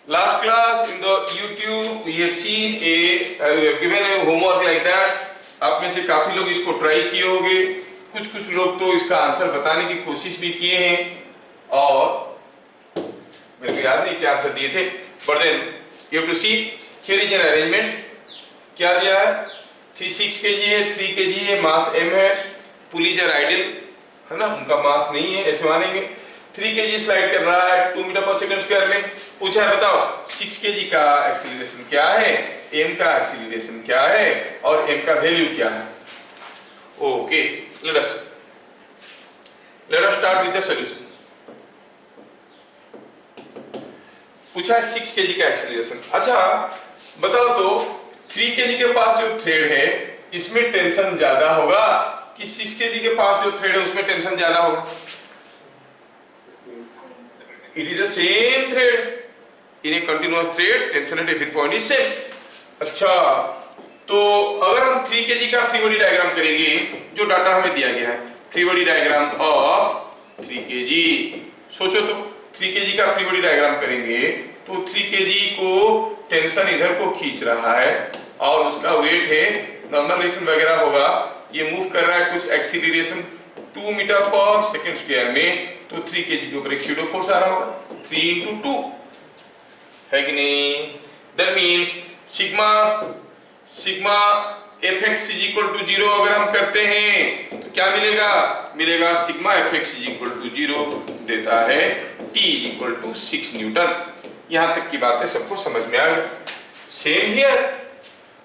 Last class in the YouTube we have seen we have given a homework like that. आप में से काफी लोग इसको ट्राई किए होंगे, कुछ लोग तो इसका आंसर बताने की कोशिश भी किए हैं और मेरे को याद नहीं क्या आंसर दिए थे. But then you have to see here is an arrangement. क्या दिया है? 6 kg है, 3 kg है, मास m है, पुलीज आर आइडल है ना, उनका मास नहीं है, ऐसे मानेंगे. 3 kg स्लाइड कर रहा है 2 मीटर पर सेकंड स्क्वायर में. पूछा है बताओ 6 kg का एक्सीलरेशन क्या है, m का एक्सीलरेशन क्या है और m का वैल्यू क्या है. Okay, let us start with the solution. पूछा है 6 kg का एक्सीलरेशन. अच्छा बताओ तो 3 kg के पास जो थ्रेड है इसमें टेंशन ज्यादा होगा कि 6 kg के पास जो थ्रेड है उसमें टेंशन ज्यादा होगा? It is the same thread. In a continuous thread, tension at every point is same. अच्छा, तो अगर हम 3 kg का फ्री बॉडी डायग्राम करेंगे, जो डाटा हमें दिया गया है, free body diagram of 3 kg. सोचो तो 3 kg का फ्री बॉडी डायग्राम करेंगे तो 3 kg को टेंशन इधर को खींच रहा है और उसका वेट है, नॉर्मल रिएक्शन वगैरह होगा, ये मूव कर रहा है कुछ एक्सीलरेशन 2 मीटर पर सेकंड स्क्वायर में, तो 3 kg के ऊपर एक शूडो फोर्स आ रहा होगा 3 into 2 है कि नहीं? That means sigma fx is equal to 0 अगर हम करते हैं तो क्या मिलेगा? मिलेगा sigma fx is equal to 0 देता है t is equal to 6 Newton. यहां तक की बातें सबको समझ में आ गई. Same here.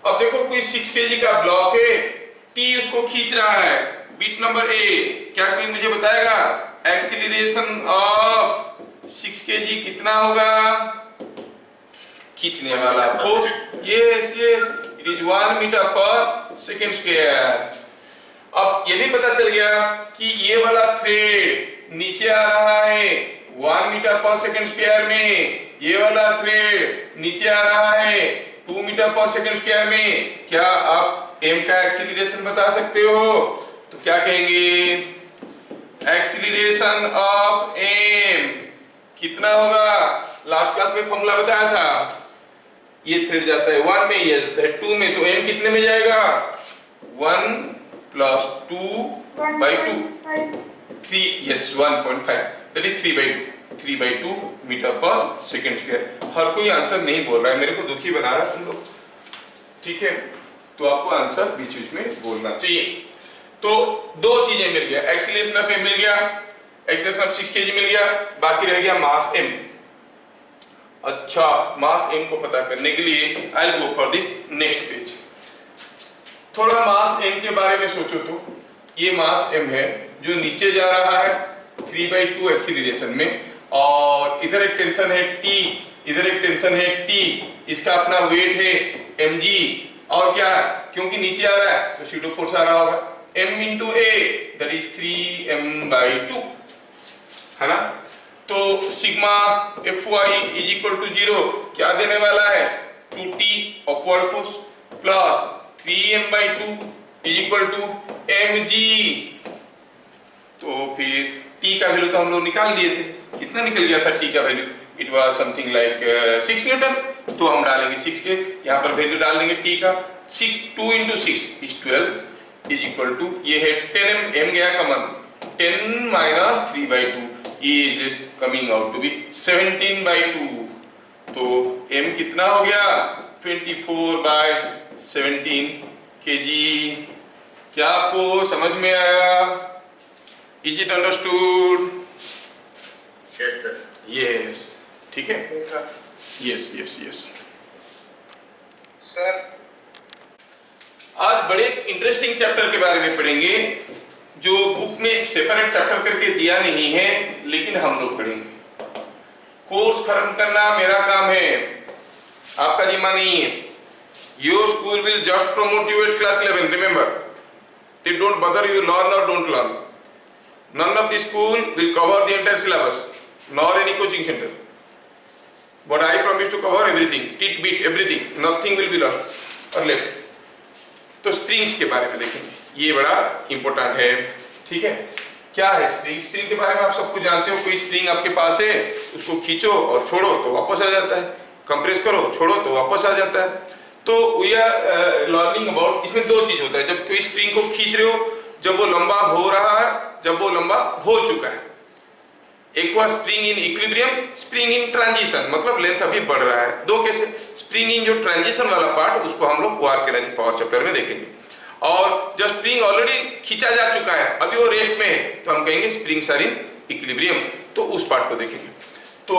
अब देखो कोई 6 kg का ब्लॉक है, t उसको खींच रहा है. बिट नंबर ए, क्या कोई मुझे बताएगा एक्सीलरेशन ऑफ 6 kg कितना होगा? खींचने वाला force, yes it is 1 metre पर सेकंड स्क्वायर. अब ये भी पता चल गया कि ये वाला थ्रेड नीचे आ रहा है 1 मीटर पर सेकंड स्क्वायर में, ये वाला थ्रेड नीचे आ रहा है 2 मीटर पर सेकंड स्क्वायर में. क्या आप m का एक्सीलरेशन बता सकते हो? तो क्या कहेंगे? एक्सीलरेशन ऑफ m कितना होगा? लास्ट क्लास में फॉर्मूला बताया था. ये थ्रेड जाता है 1 में, ये जाता है 2 में, तो m कितने में जाएगा? 1 plus 2 by 2 3, yes 1.5, that is 3 by 2 metre पर सेकंड स्क्वायर. हर कोई आंसर नहीं बोल रहा है, मेरे को दुखी बना रहा है तुम लोग, ठीक है? तो आपको आंसर बीच बीच में बोलना चाहिए. तो दो चीजें मिल गया, एक्सीलरेशन ऑफ m मिल गया, एक्सीलरेशन ऑफ 6 kg मिल गया, बाकी रह गया मास m. अच्छा, मास m को पता करने के लिए I will go for the next page. थोड़ा मास m के बारे में सोचो तो ये मास m है जो नीचे जा रहा है 3/2 एक्सीलरेशन में, और इधर एक टेंशन है t, इधर एक टेंशन है t, इसका अपना वेट है mg, और क्या क्योंकि नीचे आ रहा है तो शूडो फोर्स आ रहा होगा m into a, that is 3m/2 है ना. तो sigma fy is equal to 0 क्या देने वाला है? 2t upward force plus 3m/2 is equal to mg. तो फिर t का वैल्यू तो हम लोग निकाल लिए थे, कितना निकल गया था t का value? It was something like 6 Newton. तो हम डालेंगे 6 के यहाँ पर वैल्यू डाल देंगे t का. 2 into 6 is 12 is equal to, ये है 10m, m गया common, 10 minus 3/2 is coming out to be 17/2. तो m कितना हो गया? 24/17 kg. क्या आपको समझ में आया? Is it understood? Yes sir. Yes. ठीक है? Yes. सर आज बड़े इंटरेस्टिंग चैप्टर के बारे में पढ़ेंगे जो बुक में एक सेपरेट चैप्टर करके दिया नहीं है, लेकिन हम लोग पढ़ेंगे. कोर्स खत्म करना मेरा काम है, आपका जिम्मा नहीं है. Your school will just promote you at class 11. Remember, they don't bother you learn और don't learn. None of the school will cover the entire syllabus, nor any coaching centre. But I promise to cover everything, titbit everything, nothing will be lost और left. तो springs के बारे में देखेंगे, ये बड़ा important है. ठीक है? क्या है स्प्रिंग? स्प्रिंग के बारे में आप सब कुछ जानते हो. कोई स्प्रिंग आपके पास है, उसको खींचो और छोड़ो तो वापस आ जाता है. कंप्रेस करो, छोड़ो तो वापस आ जाता है। तो वी आर लर्निंग अबाउट, इसमें दो चीज होता है, जब कोई स्प्रिंग को खींच रहे हो, जब वो लंबा हो रहा है, जब वो लंबा हो चुका है। एक हुआ spring in equilibrium, spring in transition, मतलब लेंथ अभी बढ़ रहा है। दो कैसे, स्प्रिंग इन जो ट्रांजिशन वाला पार्ट, उसको हम लोग OR के एनर्जी पावर चैप्टर में देखेंगे। और जब स्प्रिंग ऑलरेडी खींचा जा चुका है, अभी वो रेस्ट में है, तो हम कहेंगे स्प्रिंग्स आर इन इक्विलिब्रियम, तो उस पार्ट को देखेंगे। तो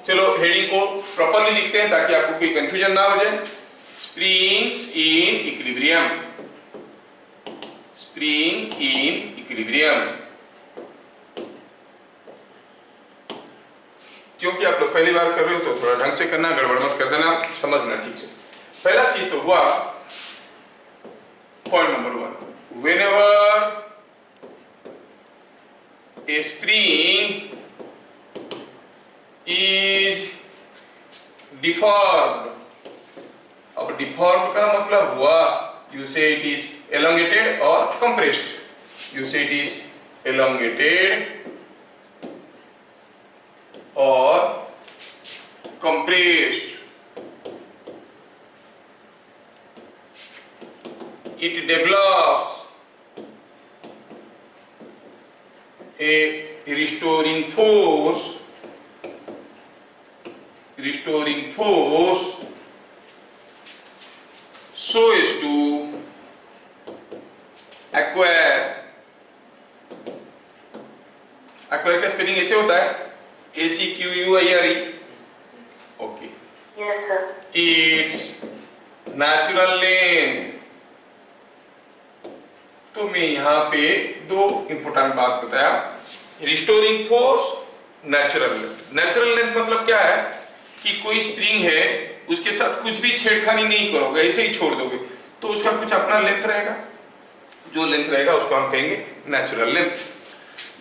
चलो हेडिंग को प्रॉपरली लिखते हैं ताकि आपको कोई कंफ्यूजन ना हो जाए। Springs in equilibrium, spring in equilibrium. क्योंकि आप लोग पहली बार कर रहे हो तो थोड़ा ढंग से करना, गड़बड़ मत कर देना, समझना ठीक से। पहला चीज तो हुआ point number 1, whenever a spring is deformed, अब deformed का मतलब हुआ, you say it is elongated or compressed, you say it is elongated or compressed, it develops a restoring force so as to acquire का spelling ऐसे होता है ACQUIRE, okay, Yes, sir. It's natural length. तो मैं यहाँ पे दो important बात बताया, restoring force, natural length. Natural length मतलब क्या है कि कोई स्प्रिंग है, उसके साथ कुछ भी छेड़खानी नहीं करोगे, ऐसे ही छोड़ दोगे, तो उसका कुछ अपना लेंथ रहेगा, जो लेंथ रहेगा उसको हम कहेंगे नेचुरल लेंथ।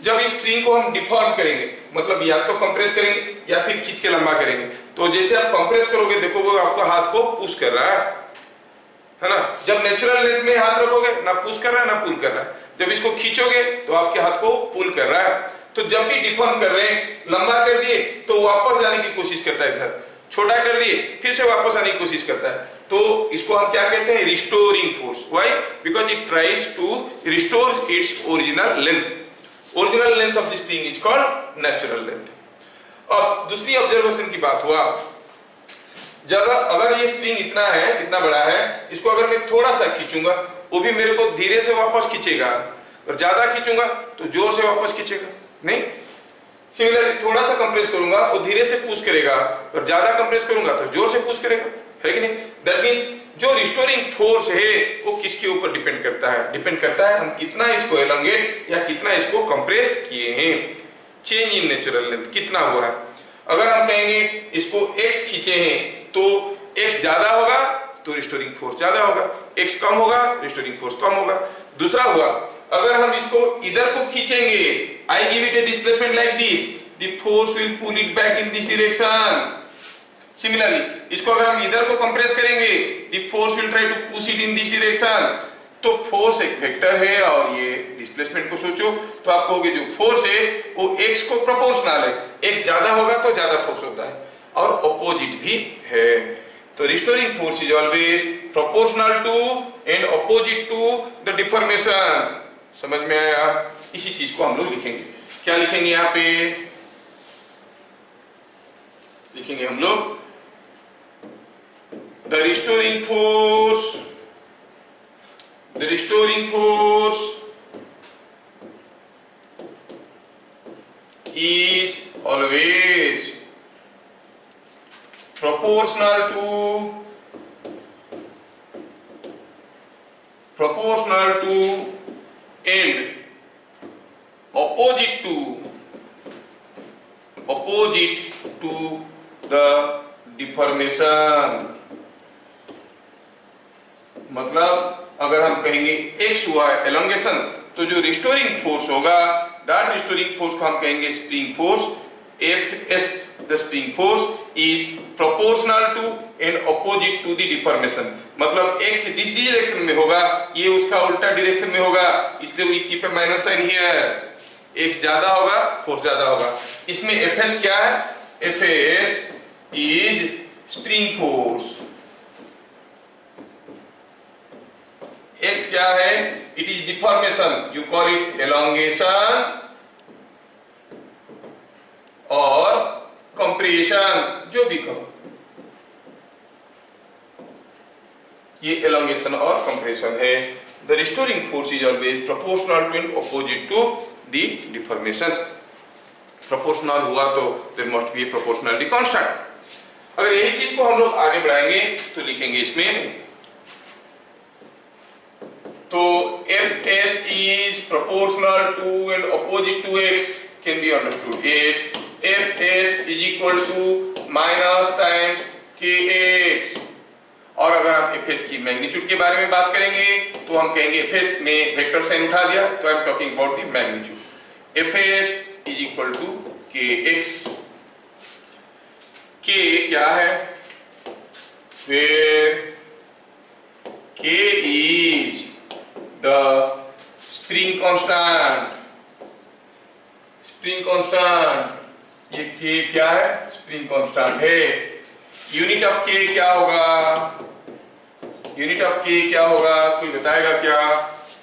जब इस स्प्रिंग को हम डिफॉर्म करेंगे, मतलब या तो कंप्रेस करेंगे या फिर खींच के लंबा करेंगे, तो जैसे आप कंप्रेस करोगे, देखो वो आपका हाथ को पुश कर रहा है ना। जब नेचुरल लेंथ में हाथ रखोगे, ना पुश कर रहा है ना पुल कर रहा है। जब इसको खींचोगे तो आपके हाथ को पुल कर रहा है। तो जब भी डिफॉर्म कर रहे हैं, लंबा कर दिए तो वापस जाने की कोशिश करता है, इधर छोटा कर दिए फिर से वापस आने की कोशिश करता है। तो इसको हम क्या कहते हैं, restoring force. Why? Because it tries to restore its original length. Original length of the spring is called natural length. अब दूसरी ऑब्जर्वेशन की बात हुआ, जब अगर ये स्प्रिंग इतना है, इतना बड़ा है, इसको अगर मैं थोड़ा सा खींचूंगा, वो भी मेरे को धीरे से वापस खींचेगा, और ज्यादा खींचूंगा तो जोर से वापस खींचेगा नहीं। सिमिलरली थोड़ा सा कंप्रेस करूंगा, वो धीरे से पुश करेगा, और ज्यादा कंप्रेस करूंगा तो जोर से पुश करेगा, है कि नहीं। दैट मींस जो रिस्टोरिंग फोर्स है वो किसके ऊपर डिपेंड करता है, डिपेंड करता है हम कितना इसको एलोंगेट या कितना इसको कंप्रेस किए हैं। चेंज इन नेचुरल लेंथ कितना हुआ है। अगर हम कहेंगे इसको x खींचे हैं तो x ज्यादा होगा तो रिस्टोरिंग फोर्स ज्यादा होगा, x कम होगा रिस्टोरिंग फोर्स कम होगा। दूसरा हुआ, अगर हम इसको इधर को खींचेंगे, I give it a displacement like this, the force will pull it back in this direction. Similarly, इसको अगर हम इधर को कंप्रेस करेंगे, the force will try to push it in this direction. तो फोर्स एक वेक्टर है, और ये डिस्प्लेसमेंट को सोचो तो आप कहोगे जो फोर्स है वो x को प्रोपोर्शनल है, x ज्यादा होगा तो ज्यादा फोर्स होता है, और ऑपोजिट भी है। तो restoring force is always proportional to and opposite to the deformation. समझ में आया? इसी चीज को हम लोग लिखेंगे। क्या लिखेंगे यहाँ पे? लिखेंगे हम लोग the restoring force, the restoring force is always proportional to and opposite to the deformation। मतलब अगर हम कहेंगे x हुआ एलोंगेशन, तो जो रिस्टोरिंग फोर्स होगा, दैट रिस्टोरिंग फोर्स को हम कहेंगे spring force, Fs। The spring force is proportional to and opposite to the deformation. मतलब x जिस डायरेक्शन में होगा, ये उसका उल्टा डायरेक्शन में होगा, इसलिए we keep a minus sign here. x ज्यादा होगा फोर्स ज्यादा होगा। इसमें Fs क्या है? Fs is spring force. X क्या है? It is deformation, you call it elongation और कंप्रेशन, जो भी कहो, ये एलोंगेशन और कंप्रेशन है। The restoring force is always proportional to and opposite to the deformation. Proportional हुआ तो there must be proportionality constant. अगर यही चीज को हम लोग आगे बढ़ाएंगे तो लिखेंगे इसमें, तो F S is proportional to and opposite to X can be understood as F S is equal to minus times K X. और अगर आप एफ एस की मैग्नीट्यूड के बारे में बात करेंगे तो हम कहेंगे एफ एस में वेक्टर साइन उठा दिया तो I am talking about the magnitude. F S is equal to K X. K क्या है? फिर K is the spring constant. Spring constant, ये के क्या है? स्प्रिंग कांस्टेंट है। यूनिट ऑफ के क्या होगा? यूनिट ऑफ के क्या होगा? कोई बताएगा क्या?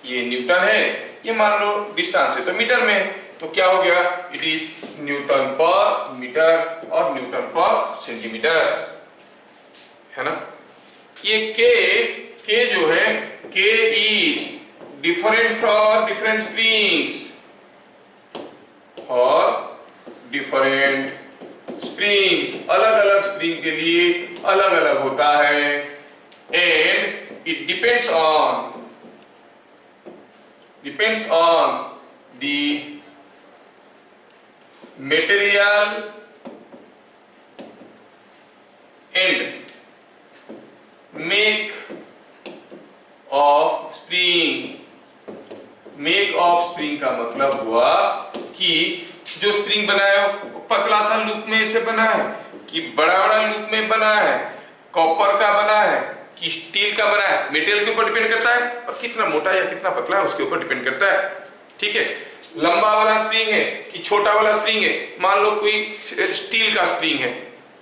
ये न्यूटन है, ये मान लो डिस्टेंस है तो मीटर में, तो क्या हो गया? इट इज न्यूटन पर मीटर और न्यूटन पर सेंटीमीटर, है ना। ये के जो है, के is different for different springs, और डिफरेंट स्प्रिंग्स अलग अलग स्प्रिंग के लिए अलग अलग होता है। And it depends on the material and make of spring। make of spring का मतलब हुआ कि जो स्प्रिंग बनाया वो पतला सा लूप में से बना है कि बड़ा बड़ा लूप में बना है, कॉपर का बना है कि स्टील का बना है, मटेरियल के ऊपर डिपेंड करता है, और कितना मोटा या कितना पतला है उसके ऊपर डिपेंड करता है। ठीक है, लंबा वाला स्प्रिंग है कि छोटा वाला स्प्रिंग है। मान लो कोई स्टील का स्प्रिंग है,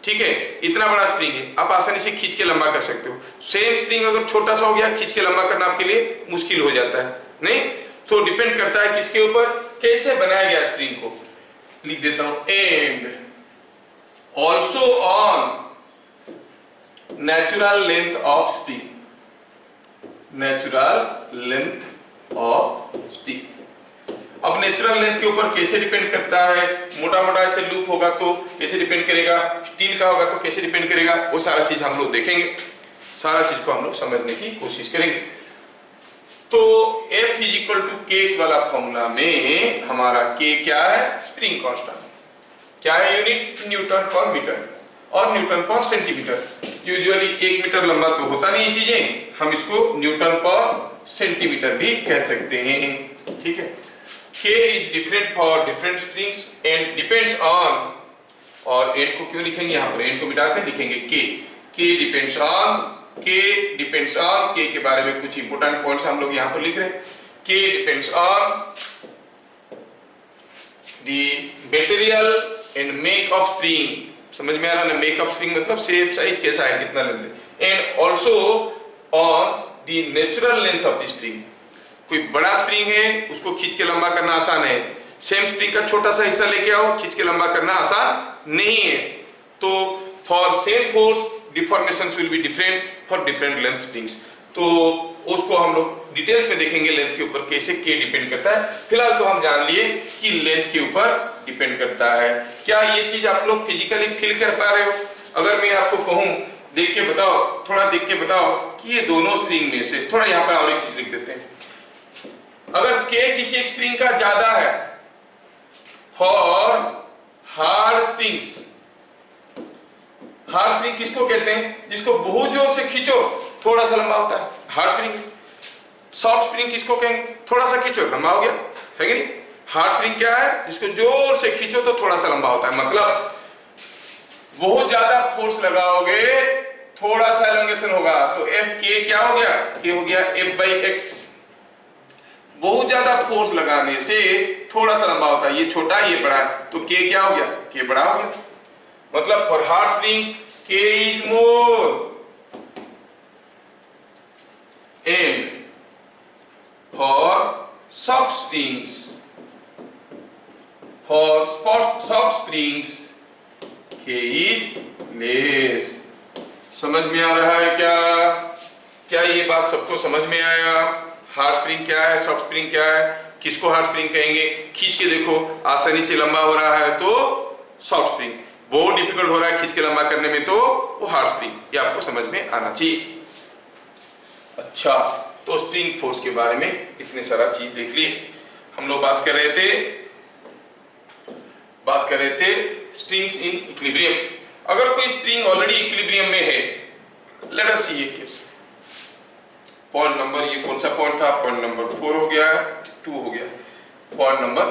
ठीक है, इतना बड़ा स्प्रिंग है, आप आसानी से खींच के लंबा कर सकते हो। सेम स्प्रिंग अगर छोटा सा हो गया, खींच के लंबा करना आपके लिए मुश्किल हो जाता है, नहीं। तो डिपेंड करता है किसके ऊपर, कैसे बनाया गया स्प्रिंग को। लिख देता हूं, and also on natural length of spring. Natural length of spring, अब नेचुरल लेंथ के ऊपर कैसे डिपेंड करता है? मोटा मोटा ऐसे लूप होगा तो कैसे डिपेंड करेगा, स्टील का होगा तो कैसे डिपेंड करेगा, वो सारा चीज हम लोग देखेंगे, सारा चीज को हम लोग समझने की कोशिश करेंगे। तो F इज इक्वल टू के वाला फॉर्मूला में हमारा K क्या है? Spring constant. क्या है यूनिट? न्यूटन पर मीटर और न्यूटन पर सेंटीमीटर। यूजुअली 1 मीटर लंबा तो होता नहीं चीजें, हम इसको न्यूटन पर सेंटीमीटर भी कह सकते हैं। ठीक है, K is different for different springs and depends on, और end को क्यों लिखेंगे यहाँ पर? end को मिटा के लिखेंगे K depends on, K के बारे में कुछ इंपोर्टेंट पॉइंट्स हम लोग यहाँ पर लिख रहे हैं। K depends on the material and make of spring। समझ में आ रहा ना? make of spring मतलब शेप, साइज कैसा है, कितना लेंथ है। and also on the natural length of the spring। कोई बड़ा स्प्रिंग है, उसको खींच के लंबा करना आसान है। सेम स्प्रिंग का छोटा सा हिस्सा लेके आओ, खींच के लंबा करना आसान नहीं है। तो for same force deformations will be different for different length springs. तो उसको हम लोग डिटेल्स में देखेंगे लेंथ के ऊपर कैसे के डिपेंड करता है। फिलहाल तो हम जान लिए कि लेंथ के ऊपर डिपेंड करता है। क्या ये चीज आप लोग फिजिकली फील कर पा रहे हो? अगर मैं आपको कहूं, देख के बताओ, थोड़ा देख के बताओ कि ये दोनों स्प्रिंग में से, थोड़ा यहाँ पे और एक चीज लिख देते हैं, अगर K किसी एक स्प्रिंग का ज्यादा है for hard springs. Hard spring किसको कहते हैं? जिसको बहुत जोर से खींचो थोड़ा सा लंबा होता है, हार्ड स्प्रिंग। सॉफ्ट स्प्रिंग किसको कहेंगे? थोड़ा सा खींचो लंबा हो गया, है कि नहीं? हार्ड स्प्रिंग क्या है? जिसको जोर से खींचो तो थोड़ा सा लंबा होता है, मतलब बहुत ज्यादा फोर्स लगाओगे थोड़ा सा एलोंगेशन होगा। तो K क्या हो गया? K हो गया F/x। बहुत ज्यादा फोर्स लगाने से थोड़ा सा लंबा होता है, ये छोटा है ये बड़ा है, तो K क्या हो गया? K बड़ा हो गया। मतलब for hard springs K is more. And for soft springs, soft springs, K is less. समझ में आ रहा है क्या? क्या ये बात सबको समझ में आया? हार्ड स्प्रिंग क्या है, सॉफ्ट स्प्रिंग क्या है, किसको हार्ड स्प्रिंग कहेंगे? खींच के देखो आसानी से लंबा हो रहा है तो सॉफ्ट स्प्रिंग, बहुत डिफिकल्ट हो रहा है खींच के लंबा करने में तो वो हार्ड स्प्रिंग। ये आपको समझ में आना चाहिए। अच्छा, तो स्प्रिंग फोर्स के बारे में इतने सारा चीज देख लिए। हम लोग बात कर रहे थे स्प्रिंग्स इन इक्विलिब्रियम। अगर कोई स्प्रिंग ऑलरेडी इक्विलिब्रियम में है, लेट अस सी ये केस। पॉइंट नंबर, ये कौन सा पॉइंट था? पॉइंट नंबर 4 हो गया, 2 हो गया। पॉइंट नंबर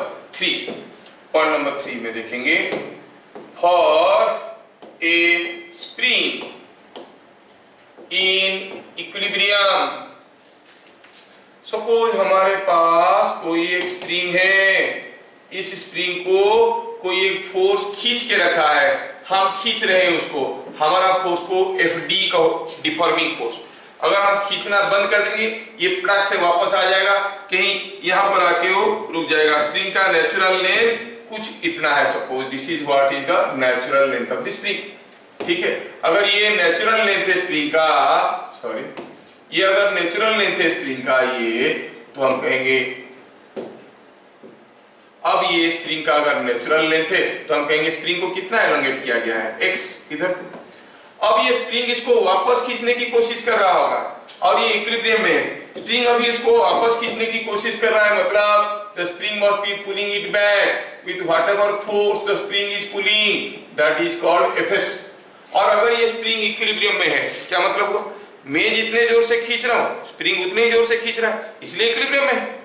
3 में देखेंगे, for a spring in equilibrium. Suppose हमारे पास कोई एक स्प्रिंग है, इस स्प्रिंग को कोई एक फोर्स खींच के रखा है, हम खींच रहे हैं उसको, हमारा फोर्स को Fd का डिफॉर्मिंग फोर्स। अगर हम खींचना बंद कर देंगे, ये प्लग से वापस आ जाएगा, कहीं यहां पर आके वो रुक जाएगा। स्प्रिंग का नेचुरल लेंथ कुछ इतना है, suppose this is what is the natural length of the spring. ठीक है, अगर ये नेचुरल लेंथ है स्प्रिंग का, ये अगर नेचुरल लेंथ है स्प्रिंग का ये, तो हम कहेंगे, अब ये स्प्रिंग का अगर नेचुरल लेंथ है तो हम कहेंगे स्प्रिंग को कितना एलोंगेट किया गया है, x इधर। अब ये स्प्रिंग इसको वापस खींचने की कोशिश कर रहा होगा और ये इक्विलिब्रियम में है। स्प्रिंग अभी इसको वापस खींचने की कोशिश कर रहा है, मतलब the spring must be pulling it back with whatever force the spring is pulling, that is called Fs। और अगर ये स्प्रिंग इक्विलिब्रियम में है, क्या मतलब हुआ? मैं जितने जोर से खींच रहा हूं, स्प्रिंग उतने ही जोर से खींच रहा है, इसलिए इक्विलिब्रियम में है।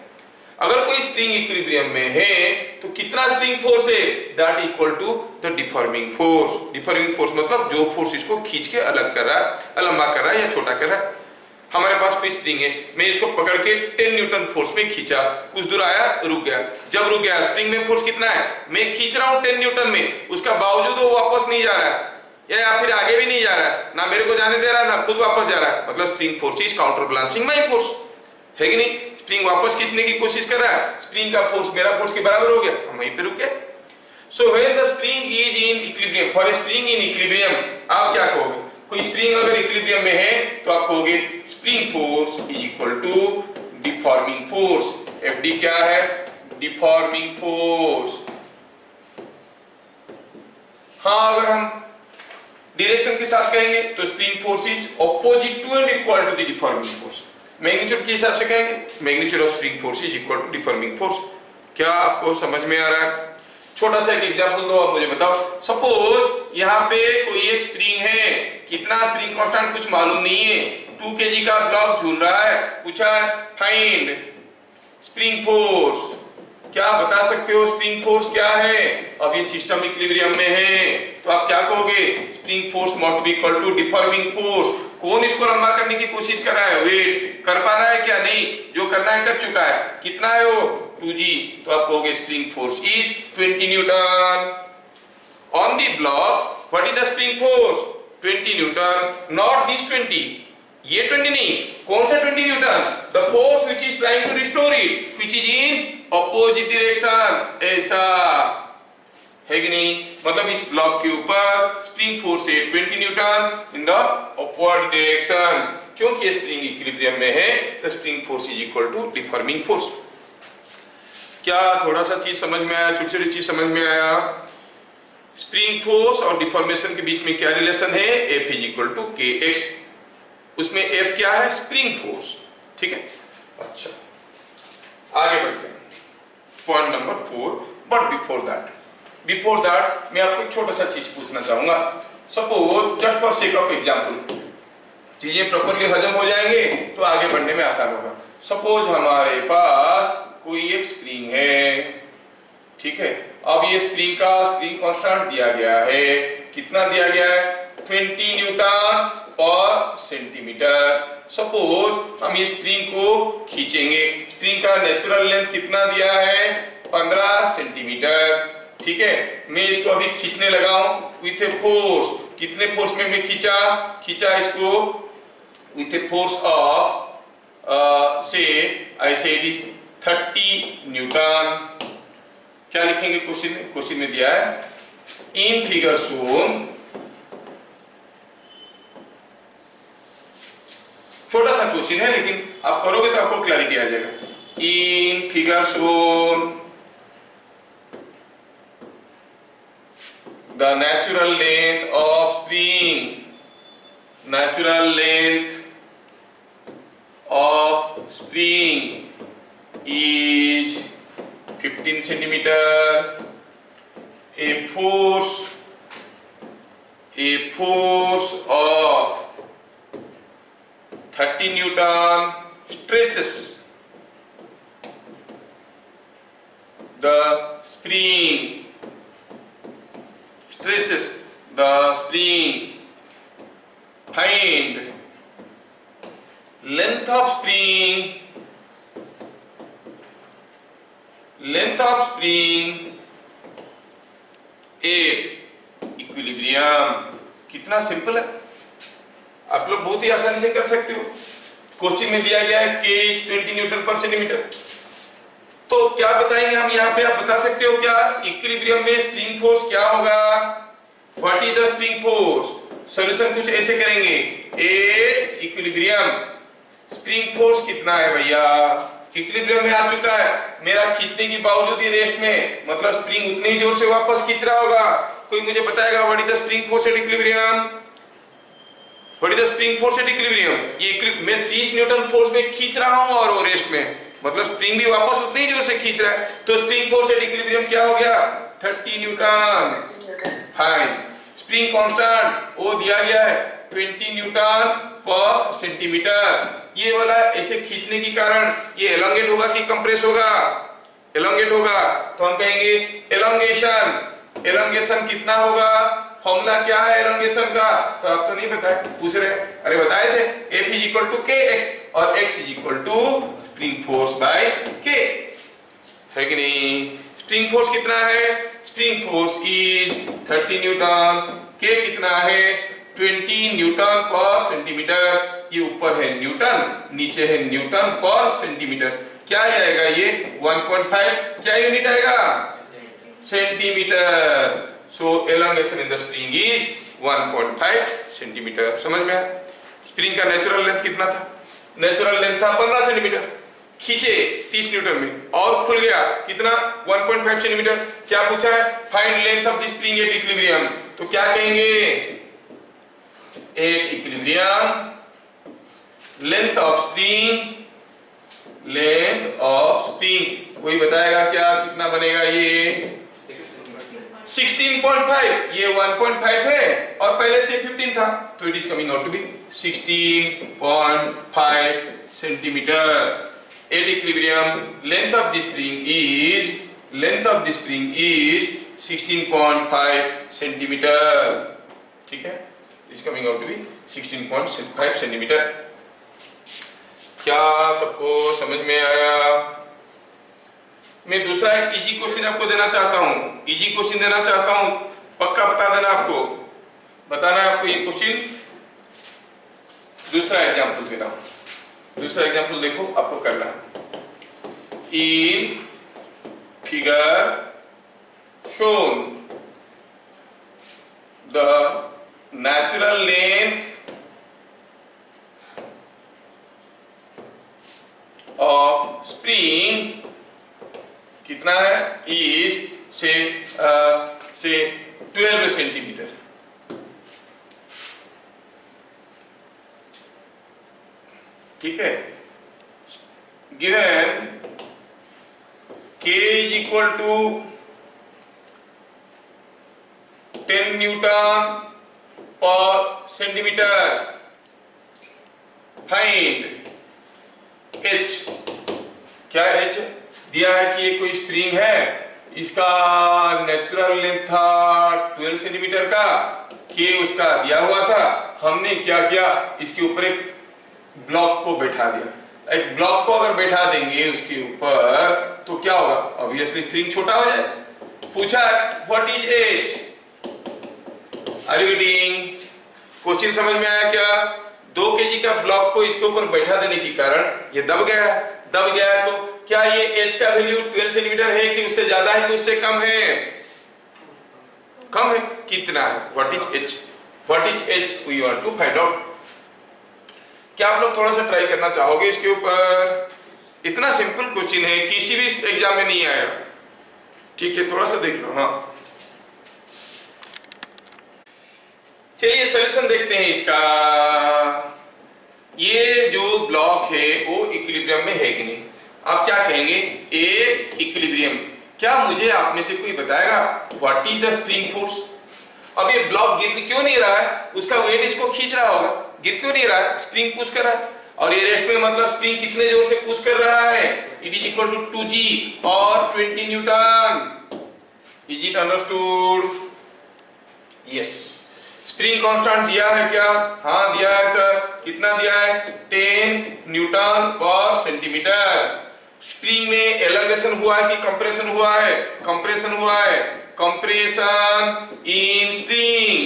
अगर कोई स्प्रिंग इक्विलिब्रियम में है तो कितना स्प्रिंग फोर्स है? That equal to the deforming force. Deforming force मतलब जो फोर्स इसको खींच के अलग कर रहा है, लंबा कर रहा है या छोटा कर रहा है। हमारे पास कोई स्प्रिंग है, मैं इसको पकड़ के 10 न्यूटन फोर्स में खींचा, कुछ दूर आया, रुक गया। जब रुक गया, स्प्रिंग में फोर्स कितना है? मैं खींच रहा हूं 10 न्यूटन में, उसका बावजूद वो वापस नहीं जा रहा है या फिर आगे भी नहीं जा रहा है, ना मेरे को जाने दे रहा है ना खुद वापस जा रहा है, मतलब spring force is counter balancing my force, है कि नहीं? स्प्रिंग वापस खींचने की कोशिश कर रहा है, स्प्रिंग का फोर्स मेरा फोर्स के बराबर हो गया, हम वहीं पे रुक गए। So when the spring is in equilibrium, for a spring in equilibrium, आप क्या कहोगे? कोई स्प्रिंग अगर इक्विलिब्रियम में है तो आप कहोगे spring force is equal to deforming force. Fd क्या है? Deforming force. हाँ, अगर हम डायरेक्शन के साथ कहेंगे तो spring force is opposite to and equal to the deforming force. Magnitude के हिसाब से कहेंगे magnitude of spring force is equal to deforming force. क्या आपको समझ में आ रहा है? छोटा सा एक एग्जांपल दो, आप मुझे बताओ। सपोज यहाँ पे कोई एक स्प्रिंग है, कितना स्प्रिंग कांस्टेंट कुछ मालूम नहीं है, 2 kg का ब्लॉक झूल रहा है, पूछा फाइंड स्प्रिंग फोर्स। क्या बता सकते हो स्प्रिंग फोर्स क्या है? अब ये सिस्टम इक्विलिब्रियम में है तो आप क्या कहोगे? Spring force must be equal to deforming force. कौन इसको लंबा करने की कोशिश कर रहा है? वेट कर पा रहा है क्या? नहीं, जो करना है कर चुका है। कितना है वो? 2g। तो आप कहोगे spring force is 20 newton on the block. What is the spring force? 20 newton, not this 20, ये 20 नहीं, कौन सा 20 newton? The force which is trying to restore it, which is in opposite direction. ऐसा है कि नहीं? मतलब इस ब्लॉक के ऊपर स्प्रिंग फोर्स है 20 newton in the upward direction. क्योंकि स्प्रिंग इक्विलिब्रियम में है तो spring force is equal to deforming force. क्या थोड़ा सा चीज समझ में आया? छोटी छोटी चीज समझ में आया? स्प्रिंग फोर्स और डिफॉर्मेशन के बीच में क्या रिलेशन है? F is equal to kx। उसमें F क्या है? Spring force. ठीक है, अच्छा आगे बढ़ते हैं। Point number 4, but before that मैं आपको एक छोटा सा चीज पूछना चाहूंगा। Suppose just for sake of example, चीजें प्रॉपर्ली हजम हो जाएंगे तो आगे बढ़ने में आसान होगा। सपोज हमारे पास कोई एक स्प्रिंग है, ठीक है। अब ये स्प्रिंग कांस्टेंट दिया गया है, कितना दिया गया है? 20 न्यूटन पर सेंटीमीटर। सपोज हम इस स्प्रिंग को खींचेंगे, स्प्रिंग का नेचुरल लेंथ कितना दिया है? 15 सेंटीमीटर। ठीक है, मैं इसको अभी खींचने लगा हूं विथ ए फोर्स कितने फोर्स में मैं खींचा इसको विथ ए फोर्स ऑफ से आई से इट इज 30 न्यूटन। क्या लिखेंगे क्वेश्चन में दिया है इन फिगर शोन, छोटा सा क्वेश्चन है लेकिन आप करोगे तो आपको क्लैरिटी आ जाएगा। इन figure shown the natural length of spring, natural length of spring is 15 centimeter. A force of 30 Newton stretches the spring. Find length of spring 8 equilibrium. कितना सिंपल है, आप लोग बहुत ही आसानी से कर सकते हो। क्वेश्चन में दिया गया है K is 20 न्यूटन पर सेंटीमीटर, तो क्या बताएंगे हम यहाँ पे, आप बता सकते हो क्या इक्विलिब्रियम में स्प्रिंग फोर्स क्या होगा? What is the spring force? Solution कुछ ऐसे करेंगे 8 इक्विलिब्रियम, स्प्रिंग फोर्स कितना है भैया? इक्विलिब्रियम में आ चुका है, मेरा खींचने के बावजूद ही रेस्ट में, मतलब स्प्रिंग उतने ही जोर से वापस खींच रहा होगा। कोई मुझे बताएगा what is the spring force at equilibrium? What is the spring force at equilibrium? ये मैं 30 न्यूटन फोर्स में खींच रहा हूं और वो रेस्ट में, मतलब स्प्रिंग भी वापस उतने ही जोर से खींच रहा है, तो स्प्रिंग फोर्स एट इक्विलिब्रियम क्या हो गया? 30 न्यूटन। फाइन। स्प्रिंग कांस्टेंट वो दिया गया है 20 न्यूटन पर सेंटीमीटर। ये वाला ऐसे खींचने के कारण ये एलोंगेट होगा कि कंप्रेस होगा? एलोंगेट होगा, तो हम कहेंगे एलोंगेशन कितना होगा? फॉर्मूला क्या है एलोंगेशन का? सब तो नहीं बताए, पूछ रहे हैं। अरे बताए थे, F is equal to kx और x is equal to spring force by k, है कि नहीं? स्प्रिंग फोर्स कितना है? Spring force is 30 newton, k कितना है? 20 न्यूटन पर सेंटीमीटर। ये ऊपर है न्यूटन, नीचे है न्यूटन पर सेंटीमीटर। क्या आएगा ये? 1.5 क्या यूनिट आएगा? Centimetre. So elongation in the spring is 1.5 centimetre. समझ में आया? स्प्रिंग का नेचुरल लेंथ कितना था? नेचुरल लेंथ था 15 सेंटीमीटर, खींचे 30 न्यूटन में और खुल गया कितना? 1.5 सेंटीमीटर। क्या पूछा है? Find length of the spring at equilibrium, तो क्या कहेंगे? Eight equilibrium length of spring, कोई बताएगा क्या कितना बनेगा? ये 16.5, ये 1.5 है और पहले से 15 था, तो it is coming out to be 16.5 centimetre. At equilibrium length of the spring is 16.5 centimetre. ठीक है, is coming out to be 16.5 centimetre. क्या सबको समझ में आया? मैं दूसरा एक इजी क्वेश्चन आपको देना चाहता हूं, पक्का बता देना, आपको बताना है आपको ये क्वेश्चन। दूसरा एग्जांपल दे रहा हूं, दूसरा एग्जांपल देखो, आपको करना है। In figure shown the natural length of spring कितना है? इज से 12 सेंटीमीटर। ठीक है, given K is equal to 10 newton पर सेंटीमीटर। Find H। क्या H दिया है कि ये कोई स्प्रिंग है, इसका नेचुरल लेंथ था 12 सेंटीमीटर का, K उसका दिया हुआ था। हमने क्या किया? इसके ऊपर एक ब्लॉक को बैठा दिया। एक ब्लॉक को अगर बैठा देंगे उसके ऊपर तो क्या होगा? ऑब्वियसली स्प्रिंग छोटा हो जाए। पूछा है what is H? Are you getting? Question समझ में आया क्या? 2 kg का ब्लॉक को इसके ऊपर बैठा देने के कारण ये दब गया है तो क्या ये h का वैल्यू 12 सेंटीमीटर है कि उससे ज्यादा है कि उससे कम है? कम है। कितना है? What is h we want to find out. क्या आप लोग थोड़ा सा ट्राई करना चाहोगे इसके ऊपर? इतना सिंपल क्वेश्चन है, किसी भी एग्जाम में नहीं आया। ठीक है, थोड़ा सा देख लो। हाँ चलिए सॉल्यूशन देखते हैं इसका। ये जो ब्लॉक है वो इक्विलिब्रियम में है कि नहीं? आप क्या कहेंगे? ए इक्विलिब्रियम। क्या मुझे आप में से कोई बताएगा what is the spring force? अब ये ब्लॉक गिर क्यों नहीं रहा है? उसका वेट इसको खींच रहा होगा, गिर क्यों नहीं रहा है? स्प्रिंग पुश कर रहा है। और ये रेस्ट में मतलब स्प्रिंग कितने जोर से पुश कर रहा है? It is equal to 2g और 20 Newton. Is it understood? Yes. Spring constant दिया है क्या? हाँ दिया है सर। कितना दिया है? 10 न्यूटन पर सेंटीमीटर। स्प्रिंग में एलांगेशन हुआ है कि कंप्रेशन हुआ है? कंप्रेशन हुआ है। Compression in spring.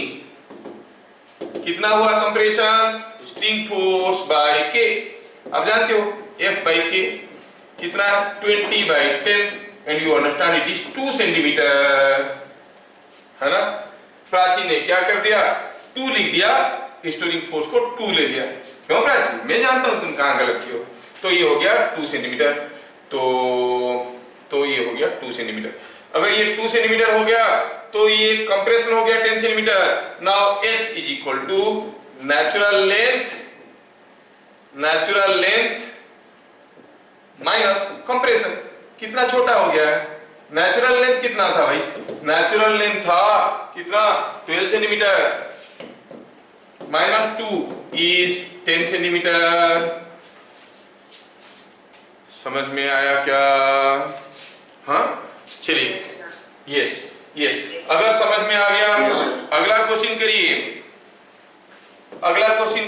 कितना हुआ कंप्रेशन? स्प्रिंग फोर्स बाय के। अब जानते हो F बाय के कितना? 20 बाय 10 and you understand it is 2 centimetre, है ना? प्राची ने क्या कर दिया? 2 लिख दिया, हिस्टोरिक फोर्स को 2 ले लिया। क्यों प्राची? मैं जानता हूं तुम कहां गलत किए हो। तो ये हो गया 2 सेंटीमीटर। तो ये हो गया 2 सेंटीमीटर। अगर ये 2 सेंटीमीटर हो गया तो ये कंप्रेशन हो गया 10 centimetre. Now h is equal to natural length minus compression. कितना छोटा हो गया है? नेचुरल लेंथ कितना था भाई? नेचुरल लेंथ था कितना? 12 सेंटीमीटर माइनस 2 इज 10 सेंटीमीटर। समझ में आया क्या? हाँ चलिए। यस अगर समझ में आ गया अगला क्वेश्चन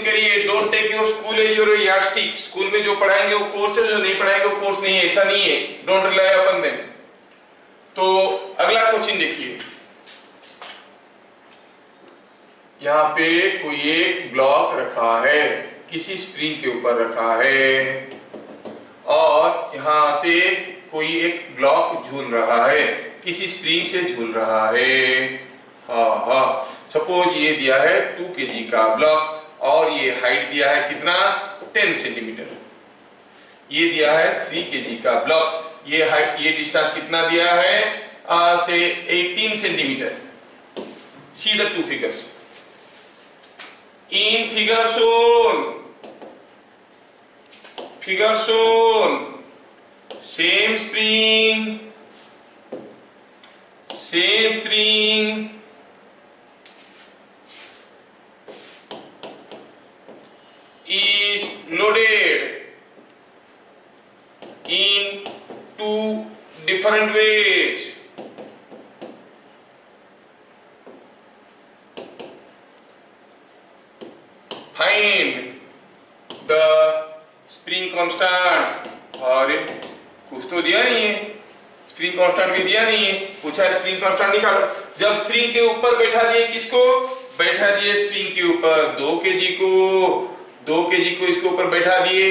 करिए। Don't take your school as your yardstick. School में जो पढ़ाएंगे वो कोर्स है, जो नहीं पढ़ाएंगे वो कोर्स नहीं है। ऐसा नहीं है, डोंट रिलाई अपॉन देम। तो अगला क्वेश्चन देखिए। यहाँ पे कोई एक ब्लॉक रखा है, किसी स्प्रिंग के ऊपर रखा है और यहाँ से कोई एक ब्लॉक झूल रहा है, किसी स्प्रिंग से झूल रहा है। हाँ सपोज ये दिया है 2 kg का ब्लॉक और ये हाइट दिया है कितना? 10 सेंटीमीटर। ये दिया है 3 kg का ब्लॉक, ये हाइट, ये डिस्टेंस कितना दिया है? से 18 centimetre. See the 2 figures. In figure shown same spring is loaded in 2 different ways. Find the spring constant. अरे कुछ तो दिया नहीं है, स्प्रिंग कांस्टेंट भी दिया नहीं है। पूछा स्प्रिंग कांस्टेंट निकालो। जब स्प्रिंग के ऊपर बैठा दिए, किसको बैठा दिए? स्प्रिंग के ऊपर 2 kg को इसके ऊपर बैठा दिए,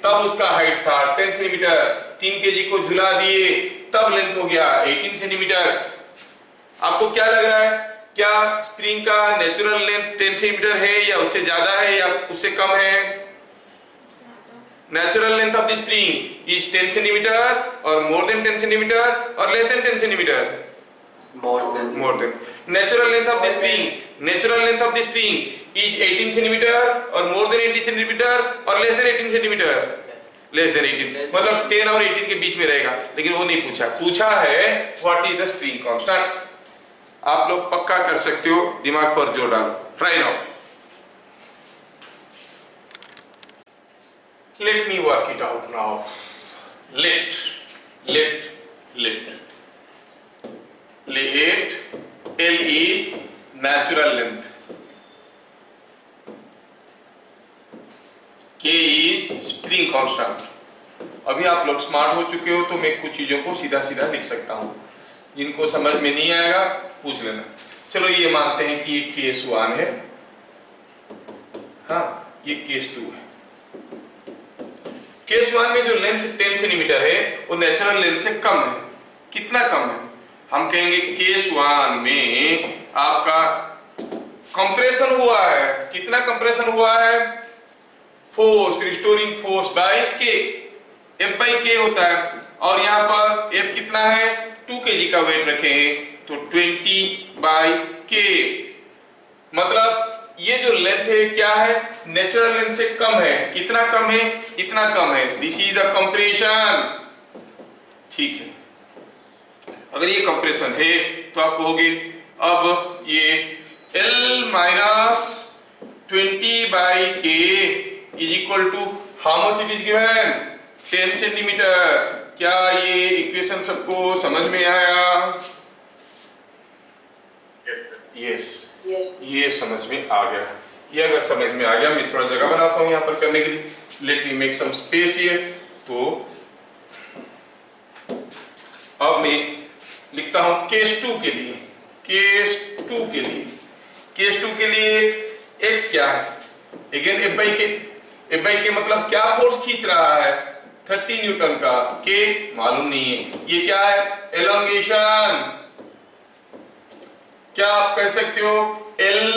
तब उसका हाइट था 10 सेंटीमीटर। 3 kg को झुला दिए, तब लेंथ हो गया 18 सेंटीमीटर। आपको क्या लग रहा है? क्या स्प्रिंग का नेचुरल लेंथ 10 सेंटीमीटर है या उससे ज्यादा है या उससे कम है? Natural length of the spring is 10 centimeter or more than 10 centimeter or less than 10 centimeter? More than. Natural length of the spring is 18 centimeter or more than 18 centimeter or less than 18 centimeter? Less than 18. मतलब 10 और 18 के बीच में रहेगा। लेकिन वो नहीं पूछा है what is the spring constant। आप लोग पक्का कर सकते हो, दिमाग पर जोर डालो। Try now. Let me work it out now. Let L is natural length, K is spring constant। अभी आप लोग स्मार्ट हो चुके हो तो मैं कुछ चीजों को सीधा सीधा लिख सकता हूं। जिनको समझ में नहीं आएगा पूछ लेना। चलो ये मानते हैं कि केस 1 है हाँ, ये केस 2 है। केस 1 में जो लेंथ 10 सेंटीमीटर है वो नेचुरल लेंथ से कम है। कितना कम है? हम कहेंगे केस 1 में आपका कंप्रेशन हुआ है। कितना कंप्रेशन हुआ है? फोर्स, रिस्टोरिंग फोर्स बाय के, F बाई के होता है। और यहाँ पर F कितना है? 2 kg का वेट रखे हैं तो 20 बाई के, मतलब ये जो लेंथ है क्या है? नेचुरल लेंथ से कम है। कितना कम है? इतना कम है। This is the compression. ठीक है, अगर ये कंप्रेशन है तो आप कहोगे अब ये L minus 20 by K is equal to how much it is given? 10 centimetre. क्या ये इक्वेशन सबको समझ में आया? Yes sir. यस, ये समझ में आ गया। ये अगर समझ में आ गया, मैं थोड़ा जगह बनाता हूं यहाँ पर करने के लिए। Let me make some space here. तो अब मैं लिखता हूं केस 2 के लिए। केस 2 के लिए, केस 2 के लिए x क्या है? अगेन F बाई के। F बाई के मतलब क्या फोर्स खींच रहा है? 30 न्यूटन का। के मालूम नहीं है। ये क्या है? एलोंगेशन। क्या आप कह सकते हो L